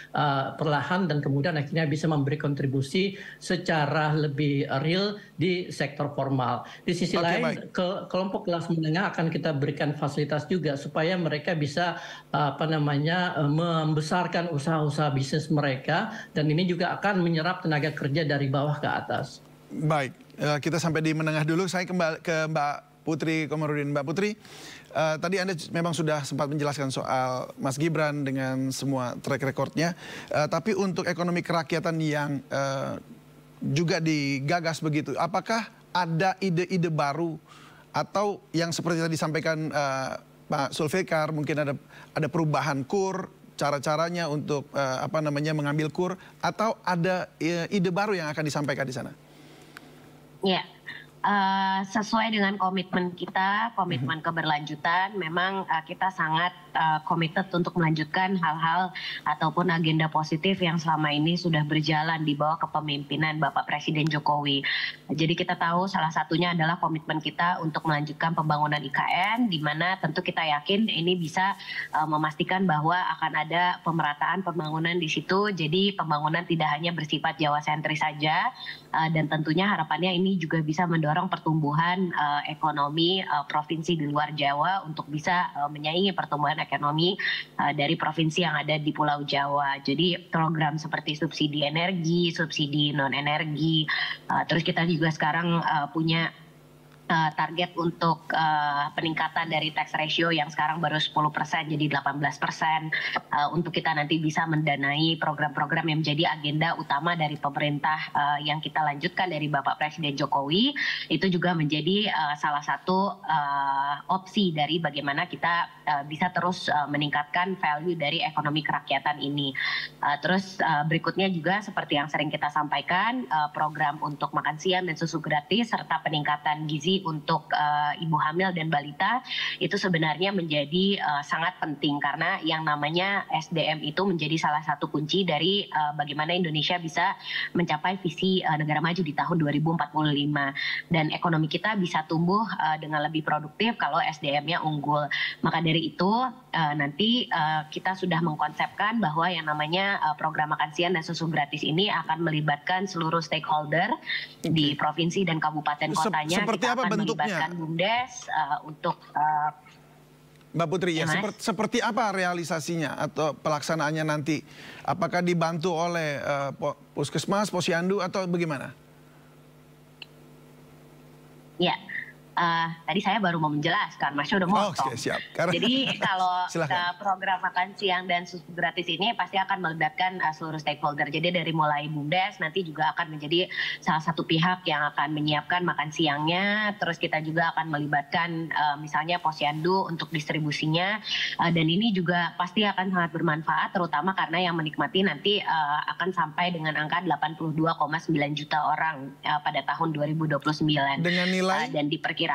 perlahan dan kemudian akhirnya bisa memberi kontribusi secara lebih real di sektor formal. Di sisi lain, kelompok kelas menengah akan kita berikan fasilitas juga supaya mereka bisa membesarkan usaha-usaha bisnis mereka dan ini juga akan menyerap tenaga kerja dari bawah ke atas. Baik, kita sampai di menengah dulu. Saya kembali ke Mbak Putri Komarudin. Mbak Putri, tadi Anda memang sudah sempat menjelaskan soal Mas Gibran dengan semua track recordnya. Tapi untuk ekonomi kerakyatan yang juga digagas begitu, apakah ada ide-ide baru atau yang seperti tadi disampaikan Pak Zulfikar, mungkin ada perubahan KUR, cara-caranya untuk mengambil KUR, atau ada ide baru yang akan disampaikan di sana? Ya. Sesuai dengan komitmen kita, komitmen keberlanjutan, memang kita sangat committed untuk melanjutkan hal-hal ataupun agenda positif yang selama ini sudah berjalan di bawah kepemimpinan Bapak Presiden Jokowi. Jadi kita tahu salah satunya adalah komitmen kita untuk melanjutkan pembangunan IKN, di mana tentu kita yakin ini bisa memastikan bahwa akan ada pemerataan pembangunan di situ. Jadi pembangunan tidak hanya bersifat Jawa sentris saja, dan tentunya harapannya ini juga bisa mendorong pertumbuhan ekonomi provinsi di luar Jawa untuk bisa menyaingi pertumbuhan ekonomi dari provinsi yang ada di Pulau Jawa. Jadi program seperti subsidi energi, subsidi non-energi, terus kita juga sekarang punya target untuk peningkatan dari tax ratio yang sekarang baru 10% jadi 18%, untuk kita nanti bisa mendanai program-program yang menjadi agenda utama dari pemerintah yang kita lanjutkan dari Bapak Presiden Jokowi. Itu juga menjadi salah satu opsi dari bagaimana kita bisa terus meningkatkan value dari ekonomi kerakyatan ini. Terus berikutnya juga seperti yang sering kita sampaikan, program untuk makan siang dan susu gratis serta peningkatan gizi untuk ibu hamil dan balita itu sebenarnya menjadi sangat penting karena yang namanya SDM itu menjadi salah satu kunci dari bagaimana Indonesia bisa mencapai visi negara maju di tahun 2045 dan ekonomi kita bisa tumbuh dengan lebih produktif kalau SDM-nya unggul. Maka dari itu nanti kita sudah mengkonsepkan bahwa yang namanya program makan siang dan susu gratis ini akan melibatkan seluruh stakeholder di provinsi dan kabupaten kotanya. Seperti apa bentuknya? Melibatkan BUMDes untuk Mbak Putri, ya, seperti apa realisasinya atau pelaksanaannya nanti? Apakah dibantu oleh Puskesmas, Posyandu atau bagaimana? Ya, tadi saya baru mau menjelaskan, Masnya udah motong. Siap. Jadi kalau program makan siang dan susu gratis ini pasti akan melibatkan seluruh stakeholder. Jadi dari mulai BUMDes nanti juga akan menjadi salah satu pihak yang akan menyiapkan makan siangnya. Terus kita juga akan melibatkan misalnya Posyandu untuk distribusinya. Dan ini juga pasti akan sangat bermanfaat terutama karena yang menikmati nanti akan sampai dengan angka 82,9 juta orang pada tahun 2029. Dengan nilai? Dan diperkirakan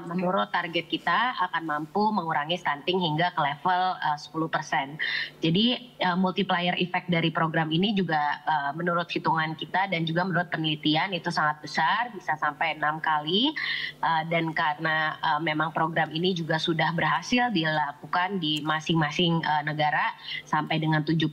menurut target kita akan mampu mengurangi stunting hingga ke level 10%. Jadi multiplier effect dari program ini juga menurut hitungan kita dan juga menurut penelitian itu sangat besar, bisa sampai 6 kali. Dan karena memang program ini juga sudah berhasil dilakukan di masing-masing negara, sampai dengan 76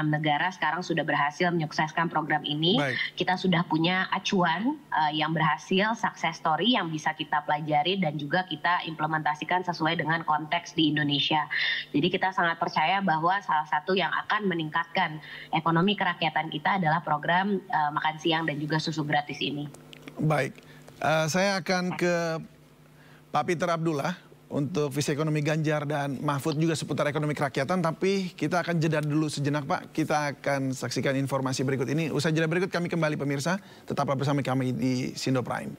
negara sekarang sudah berhasil menyukseskan program ini. Kita sudah punya acuan yang berhasil, success story yang bisa kita kita pelajari dan juga kita implementasikan sesuai dengan konteks di Indonesia. Jadi kita sangat percaya bahwa salah satu yang akan meningkatkan ekonomi kerakyatan kita adalah program makan siang dan juga susu gratis ini. Baik, saya akan ke Pak Peter Abdullah untuk visi ekonomi Ganjar dan Mahfud juga seputar ekonomi kerakyatan. Tapi kita akan jeda dulu sejenak, Pak. Kita akan saksikan informasi berikut ini. Usai jeda berikut kami kembali, pemirsa. Tetaplah bersama kami di Sindo Prime.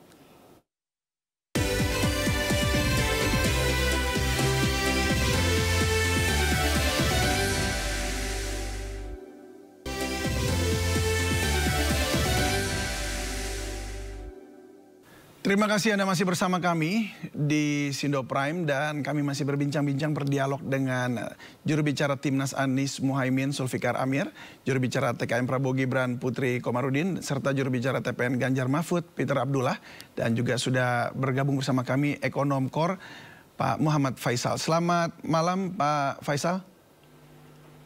Terima kasih Anda masih bersama kami di Sindo Prime dan kami masih berbincang-bincang berdialog dengan juru bicara Timnas Anies Muhaimin Zulfikar Amir, juru bicara TKN Prabowo Gibran Putri Komarudin, serta juru bicara TPN Ganjar Mahfud Peter Abdullah, dan juga sudah bergabung bersama kami Ekonom Kor Pak Muhammad Faisal. Selamat malam Pak Faisal.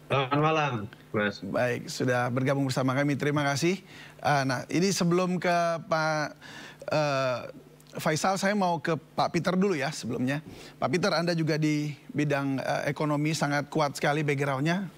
Selamat malam, Mas. Baik, sudah bergabung bersama kami. Terima kasih. Nah, ini sebelum ke Pak Faisal, saya mau ke Pak Peter dulu ya sebelumnya. Pak Peter, Anda juga di bidang ekonomi sangat kuat sekali background-nya.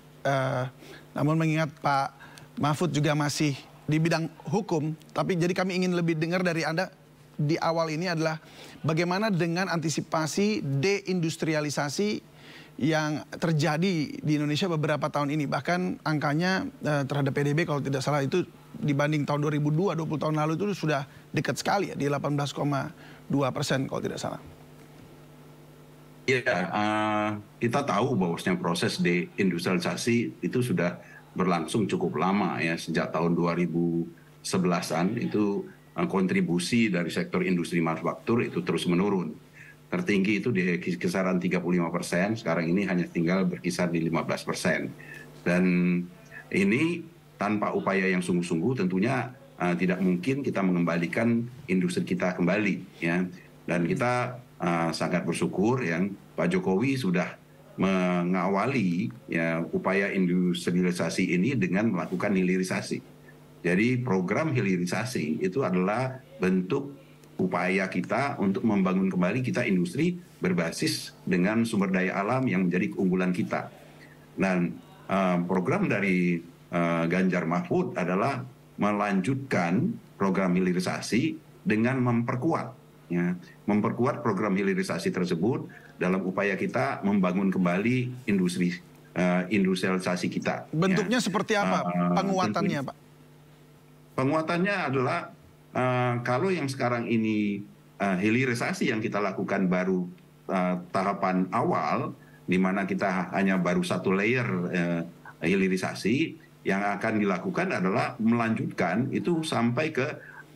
Namun mengingat Pak Mahfud juga masih di bidang hukum, tapi jadi kami ingin lebih dengar dari Anda di awal ini adalah bagaimana dengan antisipasi deindustrialisasi yang terjadi di Indonesia beberapa tahun ini. Bahkan angkanya terhadap PDB kalau tidak salah itu dibanding tahun 2002, 20 tahun lalu itu sudah dekat sekali ya, di 18,2% kalau tidak salah. Ya, kita tahu bahwasanya proses deindustrialisasi itu sudah berlangsung cukup lama ya, sejak tahun 2011-an itu kontribusi dari sektor industri manufaktur itu terus menurun. Tertinggi itu di kisaran 35%, sekarang ini hanya tinggal berkisar di 15%. Dan ini tanpa upaya yang sungguh-sungguh tentunya tidak mungkin kita mengembalikan industri kita kembali ya. Dan kita sangat bersyukur yang Pak Jokowi sudah mengawali ya upaya industrialisasi ini dengan melakukan hilirisasi. Jadi program hilirisasi itu adalah bentuk upaya kita untuk membangun kembali kita industri berbasis dengan sumber daya alam yang menjadi keunggulan kita. Dan program dari Ganjar Mahfud adalah melanjutkan program hilirisasi dengan memperkuat memperkuat program hilirisasi tersebut dalam upaya kita membangun kembali industrialisasi kita. Bentuknya seperti apa penguatannya, Pak? Penguatannya adalah kalau yang sekarang ini hilirisasi yang kita lakukan baru tahapan awal, di mana kita hanya baru satu layer hilirisasi, yang akan dilakukan adalah melanjutkan itu sampai ke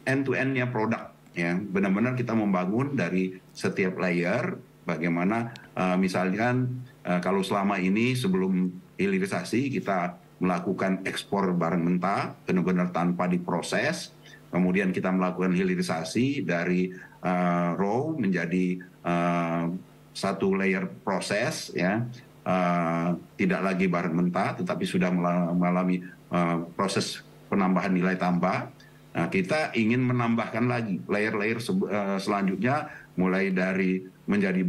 end-to-end-nya produk. Ya, benar-benar kita membangun dari setiap layer, bagaimana misalkan kalau selama ini sebelum hilirisasi kita melakukan ekspor barang mentah, benar-benar tanpa diproses. Kemudian kita melakukan hilirisasi dari raw menjadi satu layer proses, ya, tidak lagi barang mentah, tetapi sudah mengalami proses penambahan nilai tambah. Nah, kita ingin menambahkan lagi layer-layer selanjutnya, mulai dari menjadi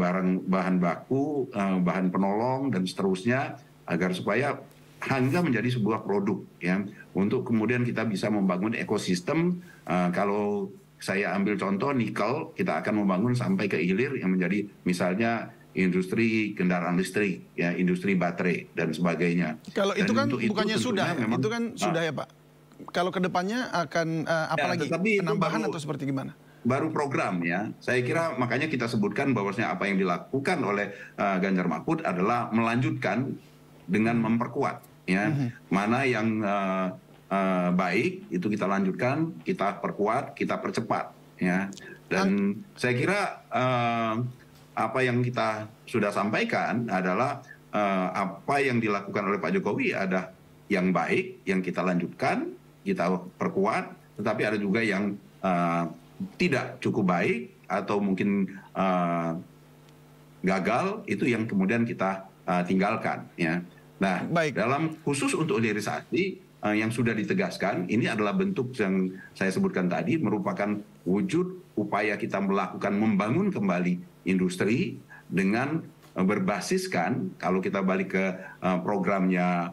bahan baku, bahan penolong dan seterusnya, agar supaya hingga menjadi sebuah produk, ya, untuk kemudian kita bisa membangun ekosistem. Kalau saya ambil contoh nikel, kita akan membangun sampai ke hilir yang menjadi misalnya industri kendaraan listrik, ya, industri baterai dan sebagainya. Kalau itu kan bukannya sudah, memang, itu kan sudah ya Pak. Kalau kedepannya akan apalagi penambahan atau seperti gimana? Baru program, ya. Saya kira makanya kita sebutkan bahwasanya apa yang dilakukan oleh Ganjar Mahfud adalah melanjutkan dengan memperkuat, ya. Mana yang baik itu kita lanjutkan, kita perkuat, kita percepat, ya. Dan saya kira apa yang kita sudah sampaikan adalah apa yang dilakukan oleh Pak Jokowi ada yang baik, yang kita lanjutkan, kita perkuat, tetapi ada juga yang tidak cukup baik atau mungkin gagal, itu yang kemudian kita tinggalkan, ya. Nah, dalam khusus untuk hilirisasi yang sudah ditegaskan, ini adalah bentuk yang saya sebutkan tadi, merupakan wujud upaya kita melakukan membangun kembali industri dengan berbasiskan, kalau kita balik ke programnya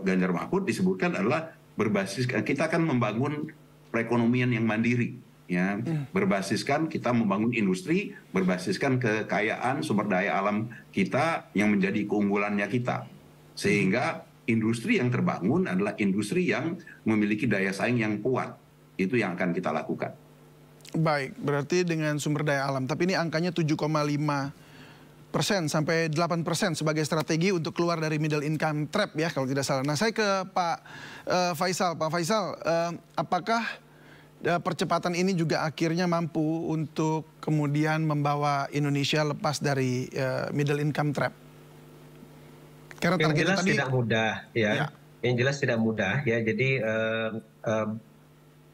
Ganjar Mahfud disebutkan adalah berbasiskan kita akan membangun perekonomian yang mandiri, ya, berbasiskan kita membangun industri, berbasiskan kekayaan sumber daya alam kita yang menjadi keunggulannya kita, sehingga industri yang terbangun adalah industri yang memiliki daya saing yang kuat. Itu yang akan kita lakukan. Baik, berarti dengan sumber daya alam. Tapi ini angkanya 7,5% sampai 8% sebagai strategi untuk keluar dari middle income trap ya kalau tidak salah. Nah, saya ke Pak Faisal. Pak Faisal, apakah percepatan ini juga akhirnya mampu untuk kemudian membawa Indonesia lepas dari middle income trap? Karena yang jelas tadi tidak mudah ya. Yang jelas tidak mudah ya. Jadi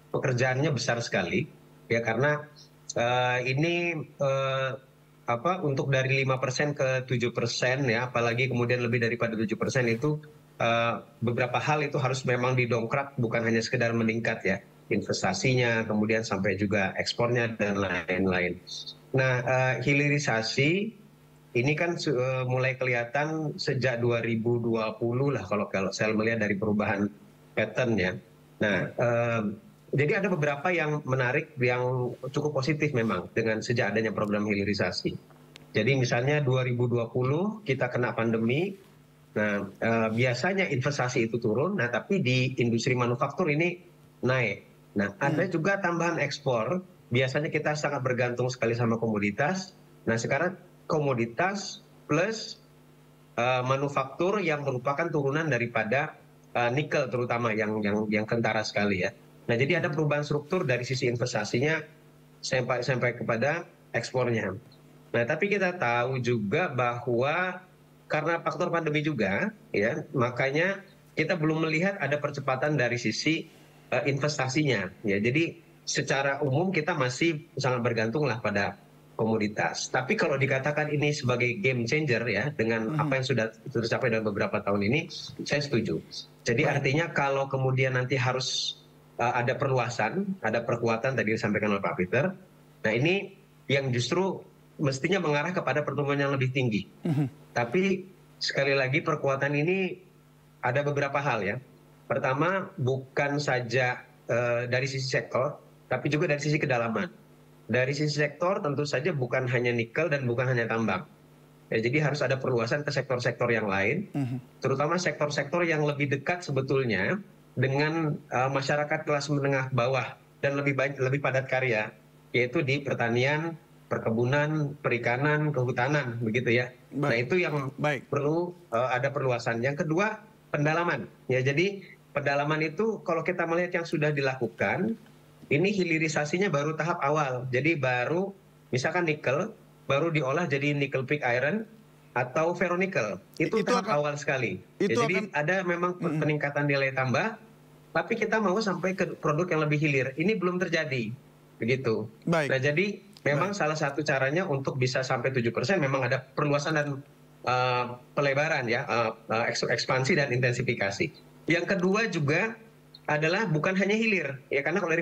pekerjaannya besar sekali ya, karena ini untuk dari 5% ke 7% ya, apalagi kemudian lebih daripada 7% itu beberapa hal itu harus memang didongkrak, bukan hanya sekedar meningkat ya, investasinya, kemudian sampai juga ekspornya dan lain-lain. Nah, hilirisasi ini kan mulai kelihatan sejak 2020 lah kalau saya melihat dari perubahan pattern ya. Nah, jadi ada beberapa yang menarik, yang cukup positif memang dengan sejak adanya program hilirisasi. Jadi misalnya 2020 kita kena pandemi, nah biasanya investasi itu turun, nah tapi di industri manufaktur ini naik. Nah ada juga tambahan ekspor, biasanya kita sangat bergantung sekali sama komoditas. Nah sekarang komoditas plus manufaktur yang merupakan turunan daripada nikel terutama yang kentara sekali ya. Nah, jadi ada perubahan struktur dari sisi investasinya sampai kepada ekspornya. Nah, tapi kita tahu juga bahwa karena faktor pandemi juga, ya, makanya kita belum melihat ada percepatan dari sisi investasinya. Ya, jadi secara umum kita masih sangat bergantung lah pada komoditas. Tapi kalau dikatakan ini sebagai game changer ya, dengan apa yang sudah tercapai dalam beberapa tahun ini, saya setuju. Jadi artinya kalau kemudian nanti harus ada perluasan, ada perkuatan tadi disampaikan oleh Pak Peter. Nah ini yang justru mestinya mengarah kepada pertumbuhan yang lebih tinggi. Tapi sekali lagi perkuatan ini ada beberapa hal ya. Pertama bukan saja dari sisi sektor, tapi juga dari sisi kedalaman. Dari sisi sektor tentu saja bukan hanya nikel dan bukan hanya tambang. Ya, jadi harus ada perluasan ke sektor-sektor yang lain, terutama sektor-sektor yang lebih dekat sebetulnya dengan masyarakat kelas menengah bawah dan lebih padat karya, yaitu di pertanian, perkebunan, perikanan, kehutanan, begitu ya. Nah itu yang perlu ada perluasan. Yang kedua pendalaman. Ya jadi pendalaman itu kalau kita melihat yang sudah dilakukan, ini hilirisasinya baru tahap awal. Jadi baru misalkan nikel baru diolah jadi nickel pig iron atau ferronikel. Itu tahap awal sekali. Jadi ada memang peningkatan nilai tambah. Tapi kita mau sampai ke produk yang lebih hilir. Ini belum terjadi, begitu. Nah, jadi memang salah satu caranya untuk bisa sampai 7% memang ada perluasan dan pelebaran ya, ekspansi dan intensifikasi. Yang kedua juga adalah bukan hanya hilir, ya karena kalau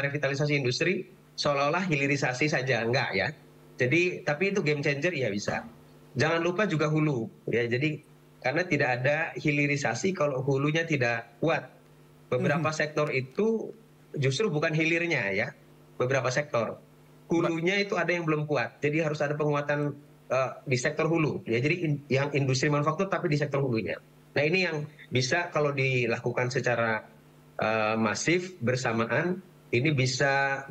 revitalisasi industri seolah-olah hilirisasi saja, enggak ya. Jadi tapi itu game changer ya bisa. Jangan lupa juga hulu, ya. Jadi karena tidak ada hilirisasi kalau hulunya tidak kuat. Beberapa sektor itu justru bukan hilirnya ya, beberapa sektor. Hulunya itu ada yang belum kuat, jadi harus ada penguatan di sektor hulu. Ya, jadi yang industri manufaktur tapi di sektor hulunya. Nah ini yang bisa kalau dilakukan secara masif bersamaan, ini bisa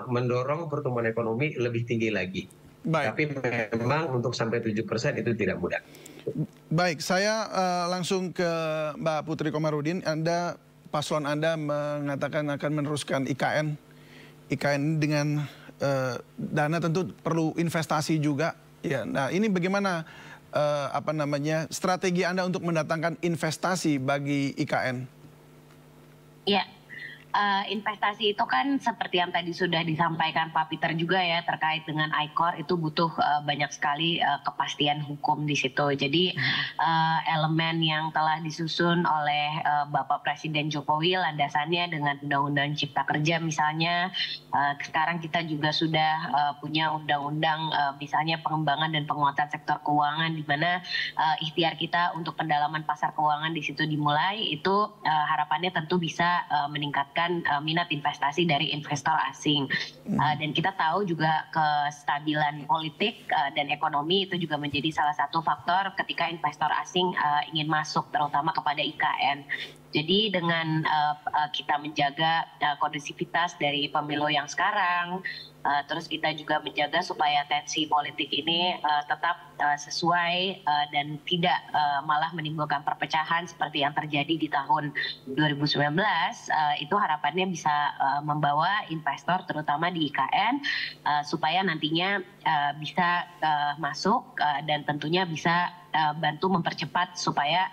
mendorong pertumbuhan ekonomi lebih tinggi lagi. Tapi memang untuk sampai 7% itu tidak mudah. Baik, saya langsung ke Mbak Putri Komarudin. Paslon Anda mengatakan akan meneruskan IKN. IKN dengan dana tentu perlu investasi juga. Ya, nah ini bagaimana strategi Anda untuk mendatangkan investasi bagi IKN? Ya, Investasi itu kan seperti yang tadi sudah disampaikan Pak Peter juga ya, terkait dengan I-Corps itu butuh banyak sekali kepastian hukum di situ. Jadi elemen yang telah disusun oleh Bapak Presiden Jokowi landasannya dengan Undang-Undang Cipta Kerja misalnya, sekarang kita juga sudah punya undang-undang misalnya pengembangan dan penguatan sektor keuangan, di mana ikhtiar kita untuk pendalaman pasar keuangan di situ dimulai. Itu harapannya tentu bisa meningkatkan minat investasi dari investor asing. Dan kita tahu juga kestabilan politik dan ekonomi itu juga menjadi salah satu faktor ketika investor asing ingin masuk, terutama kepada IKN. Jadi dengan kita menjaga kondusivitas dari pemilu yang sekarang, terus kita juga menjaga supaya tensi politik ini tetap sesuai dan tidak malah menimbulkan perpecahan seperti yang terjadi di tahun 2019, itu harapannya bisa membawa investor terutama di IKN supaya nantinya bisa masuk dan tentunya bisa bantu mempercepat supaya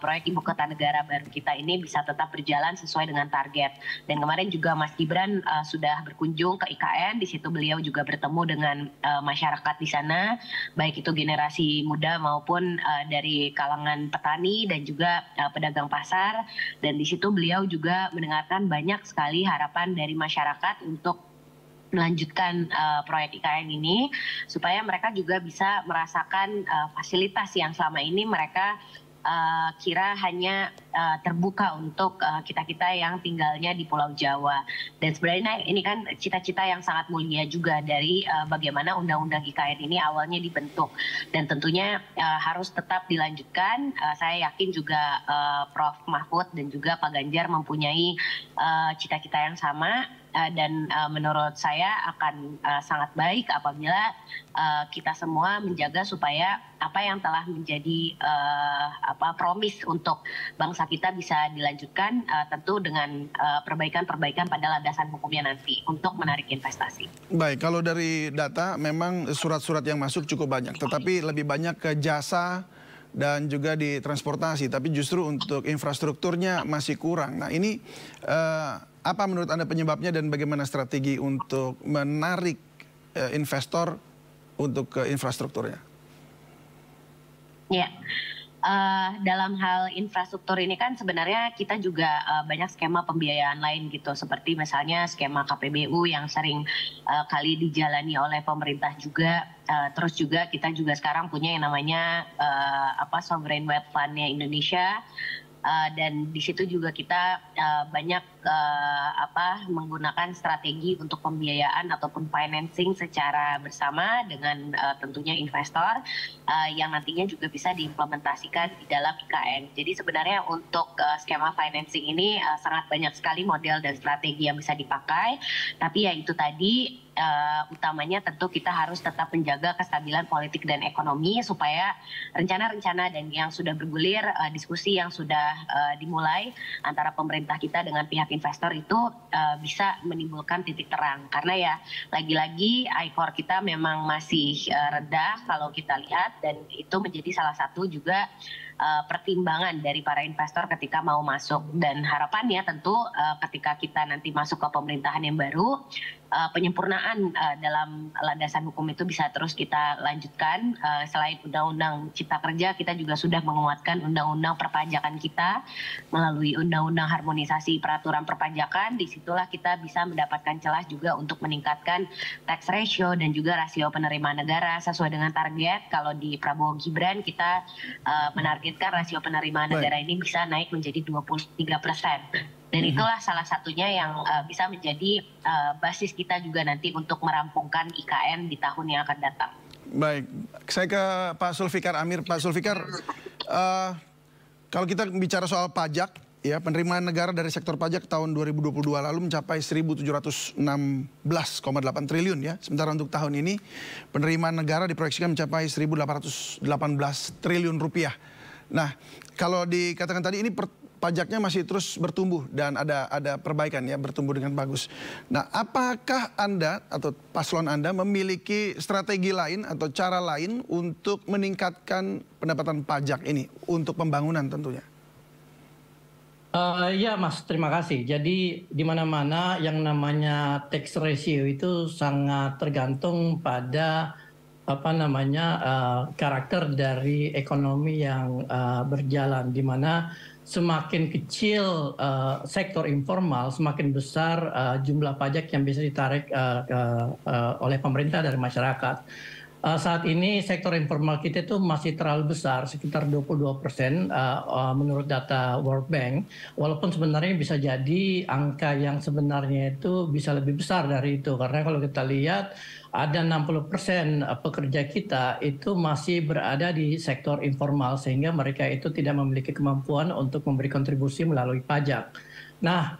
proyek ibu kota negara baru kita ini bisa tetap berjalan sesuai dengan target. Dan kemarin juga Mas Gibran sudah berkunjung ke IKN, di situ beliau juga bertemu dengan masyarakat di sana, baik itu generasi muda maupun dari kalangan petani dan juga pedagang pasar. Dan di situ beliau juga mendengarkan banyak sekali harapan dari masyarakat untuk melanjutkan proyek IKN ini supaya mereka juga bisa merasakan fasilitas yang selama ini mereka kira hanya terbuka untuk kita-kita yang tinggalnya di Pulau Jawa. Dan sebenarnya ini kan cita-cita yang sangat mulia juga dari bagaimana Undang-Undang IKN ini awalnya dibentuk. Dan tentunya harus tetap dilanjutkan. Saya yakin juga Prof. Mahfud dan juga Pak Ganjar mempunyai cita-cita yang sama. Dan menurut saya akan sangat baik apabila kita semua menjaga supaya apa yang telah menjadi promis untuk bangsa kita bisa dilanjutkan, tentu dengan perbaikan-perbaikan pada landasan hukumnya nanti untuk menarik investasi. Baik, kalau dari data memang surat-surat yang masuk cukup banyak, tetapi lebih banyak ke jasa dan juga di transportasi, tapi justru untuk infrastrukturnya masih kurang. Nah ini apa menurut Anda penyebabnya dan bagaimana strategi untuk menarik investor untuk ke infrastrukturnya? Ya, dalam hal infrastruktur ini kan sebenarnya kita juga banyak skema pembiayaan lain gitu, seperti misalnya skema KPBU yang sering kali dijalani oleh pemerintah juga. Terus juga kita juga sekarang punya yang namanya Sovereign Wealth Fund-nya Indonesia. Dan di situ juga kita banyak menggunakan strategi untuk pembiayaan ataupun financing secara bersama dengan tentunya investor yang nantinya juga bisa diimplementasikan di dalam IKN. Jadi sebenarnya untuk skema financing ini sangat banyak sekali model dan strategi yang bisa dipakai, tapi ya itu tadi utamanya tentu kita harus tetap menjaga kestabilan politik dan ekonomi supaya rencana-rencana dan yang sudah bergulir, diskusi yang sudah dimulai antara pemerintah kita dengan pihak investor itu bisa menimbulkan titik terang. Karena ya lagi-lagi I-Corps kita memang masih rendah kalau kita lihat, dan itu menjadi salah satu juga pertimbangan dari para investor ketika mau masuk. Dan harapannya tentu ketika kita nanti masuk ke pemerintahan yang baru, penyempurnaan dalam landasan hukum itu bisa terus kita lanjutkan. Selain Undang-Undang Cipta Kerja, kita juga sudah menguatkan Undang-Undang Perpajakan kita melalui Undang-Undang Harmonisasi Peraturan Perpajakan. Disitulah kita bisa mendapatkan celah juga untuk meningkatkan tax ratio dan juga rasio penerimaan negara sesuai dengan target. Kalau di Prabowo Gibran kita menargetkan rasio penerimaan negara ini bisa naik menjadi 23%. Dan itulah salah satunya yang bisa menjadi basis kita juga nanti untuk merampungkan IKN di tahun yang akan datang. Baik, saya ke Pak Sulfikar Amir. Pak Sulfikar, kalau kita bicara soal pajak, ya penerimaan negara dari sektor pajak tahun 2022 lalu mencapai 1.716,8 triliun ya. Sementara untuk tahun ini penerimaan negara diproyeksikan mencapai 1.818 triliun rupiah. Nah, kalau dikatakan tadi ini pajaknya masih terus bertumbuh dan ada perbaikan ya, bertumbuh dengan bagus. Nah, apakah Anda atau paslon Anda memiliki strategi lain atau cara lain untuk meningkatkan pendapatan pajak ini untuk pembangunan tentunya? Ya Mas, terima kasih. Jadi di mana-mana yang namanya tax ratio itu sangat tergantung pada karakter dari ekonomi yang berjalan, di mana semakin kecil sektor informal, semakin besar jumlah pajak yang bisa ditarik oleh pemerintah dari masyarakat. Saat ini sektor informal kita itu masih terlalu besar, sekitar 22% menurut data World Bank. Walaupun sebenarnya bisa jadi angka yang sebenarnya itu bisa lebih besar dari itu. Karena kalau kita lihat ada 60% pekerja kita itu masih berada di sektor informal, sehingga mereka itu tidak memiliki kemampuan untuk memberi kontribusi melalui pajak. Nah,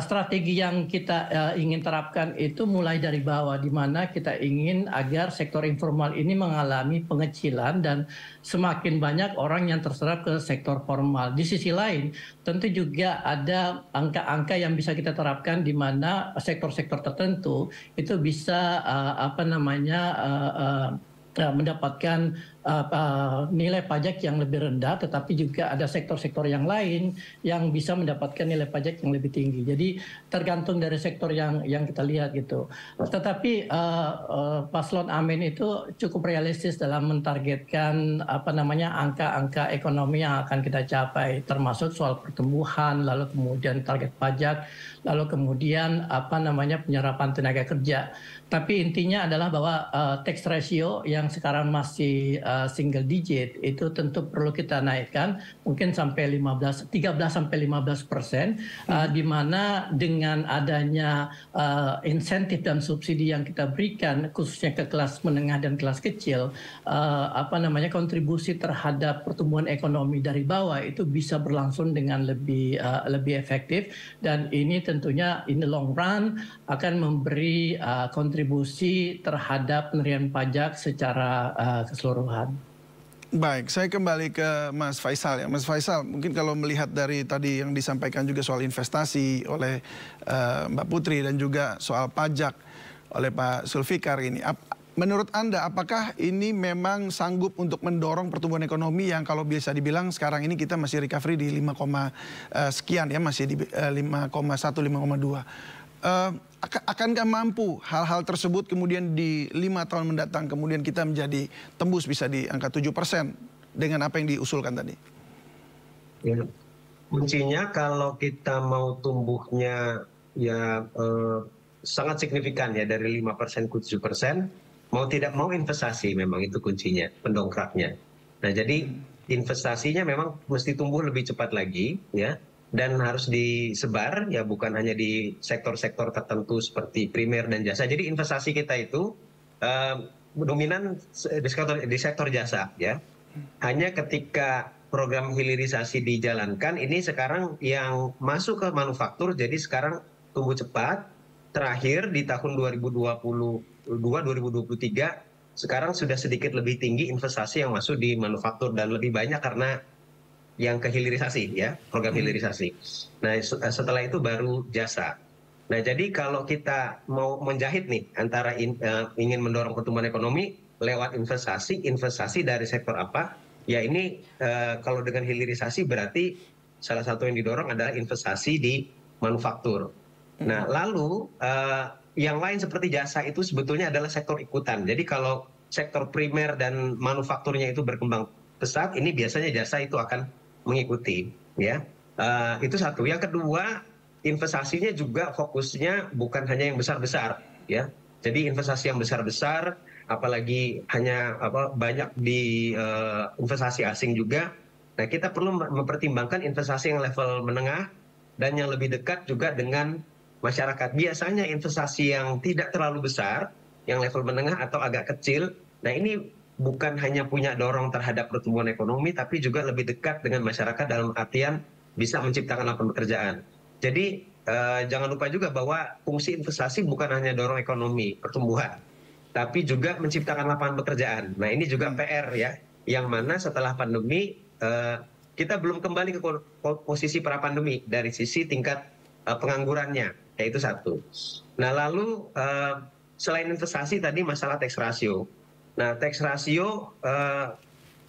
strategi yang kita ingin terapkan itu mulai dari bawah, di mana kita ingin agar sektor informal ini mengalami pengecilan dan semakin banyak orang yang terserap ke sektor formal. Di sisi lain, tentu juga ada angka-angka yang bisa kita terapkan di mana sektor-sektor tertentu itu bisa mendapatkan nilai pajak yang lebih rendah, tetapi juga ada sektor-sektor yang lain yang bisa mendapatkan nilai pajak yang lebih tinggi. Jadi tergantung dari sektor yang kita lihat gitu. Tetapi Paslon Amin itu cukup realistis dalam mentargetkan angka-angka ekonomi yang akan kita capai, termasuk soal pertumbuhan, lalu kemudian target pajak, lalu kemudian penyerapan tenaga kerja. Tapi intinya adalah bahwa tax ratio yang sekarang masih single digit itu tentu perlu kita naikkan mungkin sampai 13-15%, di mana dengan adanya insentif dan subsidi yang kita berikan khususnya ke kelas menengah dan kelas kecil, kontribusi terhadap pertumbuhan ekonomi dari bawah itu bisa berlangsung dengan lebih efektif, dan ini tentunya in the long run akan memberi kontribusi terhadap penerimaan pajak secara keseluruhan. Baik, saya kembali ke Mas Faisal ya. Mas Faisal, mungkin kalau melihat dari tadi yang disampaikan juga soal investasi oleh Mbak Putri dan juga soal pajak oleh Pak Zulfikar ini, menurut Anda apakah ini memang sanggup untuk mendorong pertumbuhan ekonomi yang kalau bisa dibilang sekarang ini kita masih recovery di 5, sekian ya, masih di 5,1, 5,2. Akankah mampu hal-hal tersebut kemudian di 5 tahun mendatang kemudian kita menjadi tembus bisa di angka 7% dengan apa yang diusulkan tadi? Ya, kuncinya kalau kita mau tumbuhnya ya sangat signifikan ya, dari 5% ke 7%, mau tidak mau investasi memang itu kuncinya, pendongkraknya. Nah, jadi investasinya memang mesti tumbuh lebih cepat lagi ya. Dan harus disebar ya, bukan hanya di sektor-sektor tertentu seperti primer dan jasa. Jadi investasi kita itu dominan di sektor jasa ya. Hanya ketika program hilirisasi dijalankan, ini sekarang yang masuk ke manufaktur jadi sekarang tumbuh cepat. Terakhir di tahun 2022-2023 sekarang sudah sedikit lebih tinggi investasi yang masuk di manufaktur dan lebih banyak karena yang ke hilirisasi ya, program hilirisasi. Nah, setelah itu baru jasa. Nah, jadi kalau kita mau menjahit nih antara ingin mendorong pertumbuhan ekonomi lewat investasi dari sektor apa? Ya ini kalau dengan hilirisasi berarti salah satu yang didorong adalah investasi di manufaktur. Nah, lalu yang lain seperti jasa itu sebetulnya adalah sektor ikutan. Jadi kalau sektor primer dan manufakturnya itu berkembang pesat, ini biasanya jasa itu akan mengikuti ya. Itu satu. Yang kedua, investasinya juga fokusnya bukan hanya yang besar-besar ya. Jadi investasi yang besar-besar apalagi hanya banyak di investasi asing juga. Nah, kita perlu mempertimbangkan investasi yang level menengah dan yang lebih dekat juga dengan masyarakat. Biasanya investasi yang tidak terlalu besar, yang level menengah atau agak kecil, nah ini bukan hanya punya dorong terhadap pertumbuhan ekonomi, tapi juga lebih dekat dengan masyarakat dalam artian bisa menciptakan lapangan pekerjaan. Jadi jangan lupa juga bahwa fungsi investasi bukan hanya dorong ekonomi, pertumbuhan, tapi juga menciptakan lapangan pekerjaan. Nah, ini juga PR ya, yang mana setelah pandemi kita belum kembali ke posisi pra-pandemi dari sisi tingkat penganggurannya, yaitu satu. Nah, lalu selain investasi tadi masalah tax ratio. Nah, tax ratio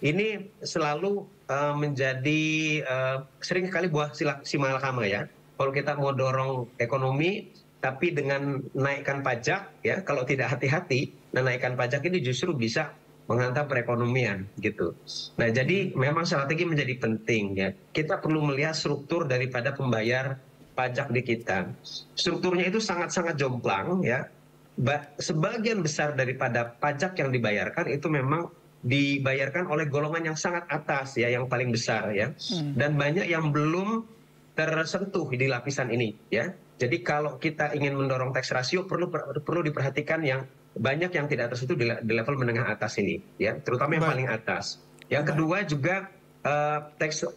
ini selalu menjadi sering kali buah simalakama ya. Kalau kita mau dorong ekonomi, tapi dengan naikkan pajak, ya kalau tidak hati-hati, naikkan pajak ini justru bisa menghantam perekonomian gitu. Nah jadi memang strategi menjadi penting ya. Kita perlu melihat struktur daripada pembayar pajak di kita. Strukturnya itu sangat-sangat jomplang ya. Sebagian besar daripada pajak yang dibayarkan itu memang dibayarkan oleh golongan yang sangat atas ya, yang paling besar ya. Dan banyak yang belum tersentuh di lapisan ini ya. Jadi kalau kita ingin mendorong tax ratio perlu diperhatikan yang banyak yang tidak tersentuh di level menengah atas ini ya, terutama yang paling atas. Yang kedua juga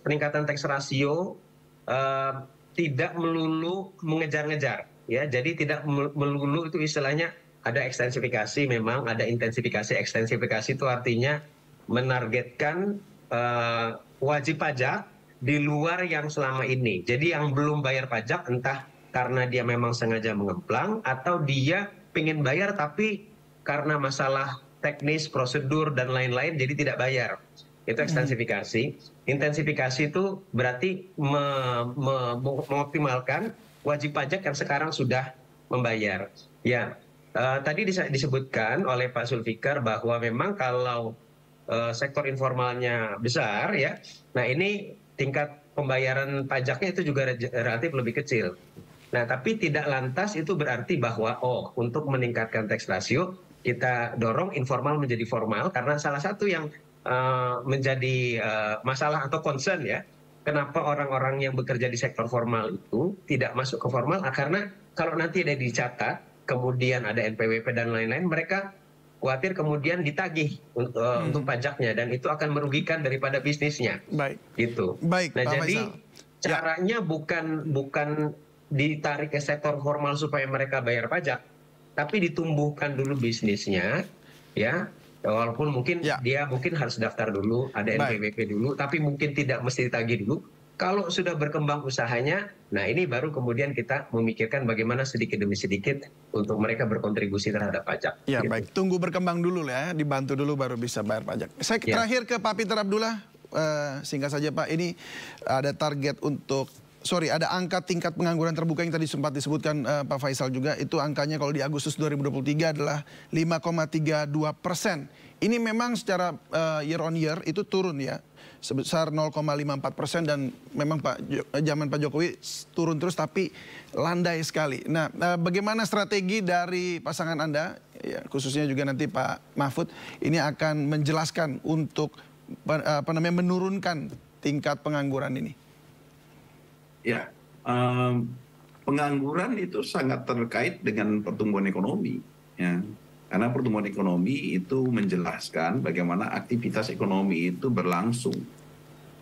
peningkatan tax ratio tidak melulu mengejar-ngejar ya. Jadi tidak melulu itu istilahnya ada ekstensifikasi, memang ada intensifikasi. Ekstensifikasi itu artinya menargetkan wajib pajak di luar yang selama ini. Jadi yang belum bayar pajak entah karena dia memang sengaja mengemplang atau dia pengen bayar tapi karena masalah teknis, prosedur dan lain-lain jadi tidak bayar. Itu ekstensifikasi. Intensifikasi itu berarti mengoptimalkan wajib pajak yang sekarang sudah membayar. Ya, tadi disebutkan oleh Pak Zulfikar bahwa memang kalau sektor informalnya besar ya, nah ini tingkat pembayaran pajaknya itu juga relatif lebih kecil. Nah, tapi tidak lantas itu berarti bahwa untuk meningkatkan tax ratio kita dorong informal menjadi formal, karena salah satu yang menjadi masalah atau concern ya, kenapa orang-orang yang bekerja di sektor formal itu tidak masuk ke formal, karena kalau nanti ada dicatat, kemudian ada NPWP dan lain-lain, mereka khawatir kemudian ditagih untuk pajaknya dan itu akan merugikan daripada bisnisnya. Baik. Gitu. Baik. Nah, Pak jadi Faisal, caranya bukan ditarik ke sektor formal supaya mereka bayar pajak, tapi ditumbuhkan dulu bisnisnya, ya. Walaupun mungkin dia mungkin harus daftar dulu, ada NPWP dulu, tapi mungkin tidak mesti ditagih dulu. Kalau sudah berkembang usahanya, nah ini baru kemudian kita memikirkan bagaimana sedikit demi sedikit untuk mereka berkontribusi terhadap pajak. Ya gitu. baik, tunggu berkembang dulu ya, dibantu dulu baru bisa bayar pajak. Saya terakhir ke Pak Peter Abdullah, singkat saja Pak, ini ada target untuk, ada angka tingkat pengangguran terbuka yang tadi sempat disebutkan Pak Faisal juga, itu angkanya kalau di Agustus 2023 adalah 5,32%. Ini memang secara year on year itu turun ya, sebesar 0,54% dan memang zaman Pak Jokowi turun terus tapi landai sekali. Nah, bagaimana strategi dari pasangan Anda, ya, khususnya juga nanti Pak Mahfud, ini akan menjelaskan untuk menurunkan tingkat pengangguran ini? Ya, pengangguran itu sangat terkait dengan pertumbuhan ekonomi, ya. Karena pertumbuhan ekonomi itu menjelaskan bagaimana aktivitas ekonomi itu berlangsung.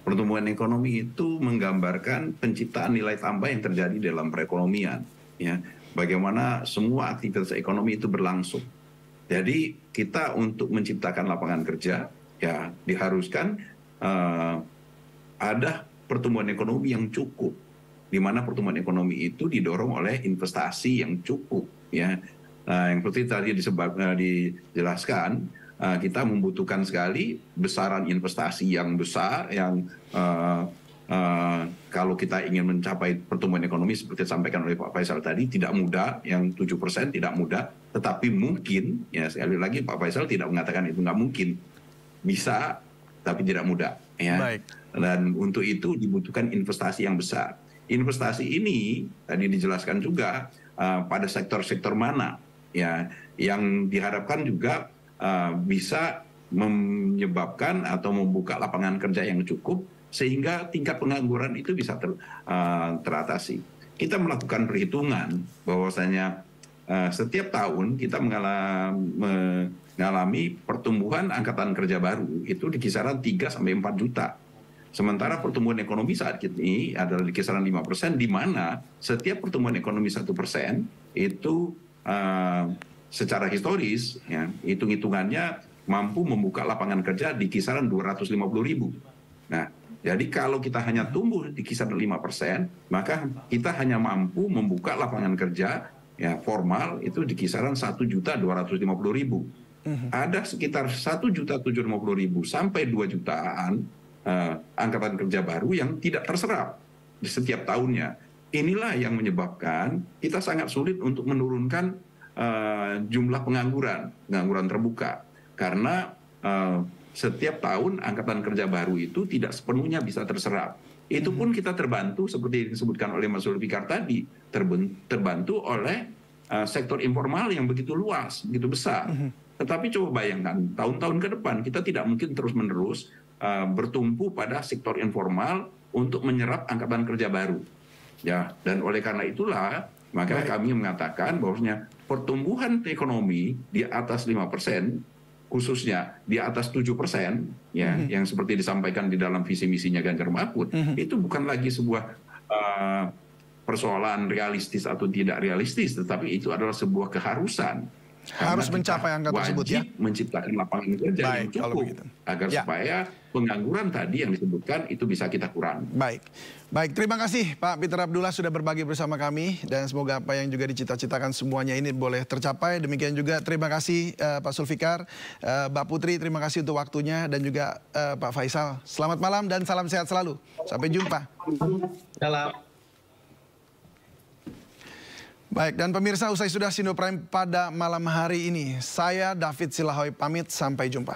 Pertumbuhan ekonomi itu menggambarkan penciptaan nilai tambah yang terjadi dalam perekonomian, ya. Bagaimana semua aktivitas ekonomi itu berlangsung. Jadi kita untuk menciptakan lapangan kerja, ya diharuskan ada pertumbuhan ekonomi yang cukup, di mana pertumbuhan ekonomi itu didorong oleh investasi yang cukup, ya. Yang seperti tadi dijelaskan, kita membutuhkan sekali besaran investasi yang besar, yang kalau kita ingin mencapai pertumbuhan ekonomi seperti disampaikan oleh Pak Faisal tadi, tidak mudah, yang 7% tidak mudah, tetapi mungkin, ya sekali lagi Pak Faisal tidak mengatakan itu nggak mungkin, bisa, tapi tidak mudah. Ya. Baik. Dan untuk itu dibutuhkan investasi yang besar. Investasi ini tadi dijelaskan juga pada sektor-sektor mana, ya, yang diharapkan juga bisa menyebabkan atau membuka lapangan kerja yang cukup sehingga tingkat pengangguran itu bisa teratasi. Kita melakukan perhitungan bahwasanya setiap tahun kita mengalami pertumbuhan angkatan kerja baru itu di kisaran 3 sampai 4 juta. Sementara pertumbuhan ekonomi saat ini adalah di kisaran 5%, di mana setiap pertumbuhan ekonomi 1% itu secara historis, ya, hitung-hitungannya mampu membuka lapangan kerja di kisaran 250.000. Nah, jadi kalau kita hanya tumbuh di kisaran 5%, maka kita hanya mampu membuka lapangan kerja ya formal itu di kisaran 1.250.000. ada sekitar 1.750.000 sampai 2 jutaan angkatan kerja baru yang tidak terserap di setiap tahunnya. Inilah yang menyebabkan kita sangat sulit untuk menurunkan jumlah pengangguran terbuka. Karena setiap tahun angkatan kerja baru itu tidak sepenuhnya bisa terserap. Itu pun kita terbantu seperti disebutkan oleh Mas Zulfikar tadi, terbantu oleh sektor informal yang begitu luas, begitu besar. Tetapi coba bayangkan, tahun-tahun ke depan kita tidak mungkin terus-menerus bertumpu pada sektor informal untuk menyerap angkatan kerja baru. Ya, dan oleh karena itulah maka kami mengatakan bahwasanya pertumbuhan ekonomi di atas 5%, khususnya di atas 7%, ya, yang seperti disampaikan di dalam visi misinya Ganjar Mahfud, itu bukan lagi sebuah persoalan realistis atau tidak realistis, tetapi itu adalah sebuah keharusan. Harus mencapai angka tersebut, ya. Wajib menciptakan lapangan kerja yang cukup agar supaya pengangguran tadi yang disebutkan itu bisa kita kurangi. Baik, terima kasih Pak Peter Abdullah sudah berbagi bersama kami dan semoga apa yang juga dicita-citakan semuanya ini boleh tercapai. Demikian juga terima kasih Pak Zulfikar, Mbak Putri, terima kasih untuk waktunya dan juga Pak Faisal. Selamat malam dan salam sehat selalu. Sampai jumpa. Salam. Baik, dan pemirsa usai sudah Sindo Prime pada malam hari ini. Saya David Silahoy pamit, sampai jumpa.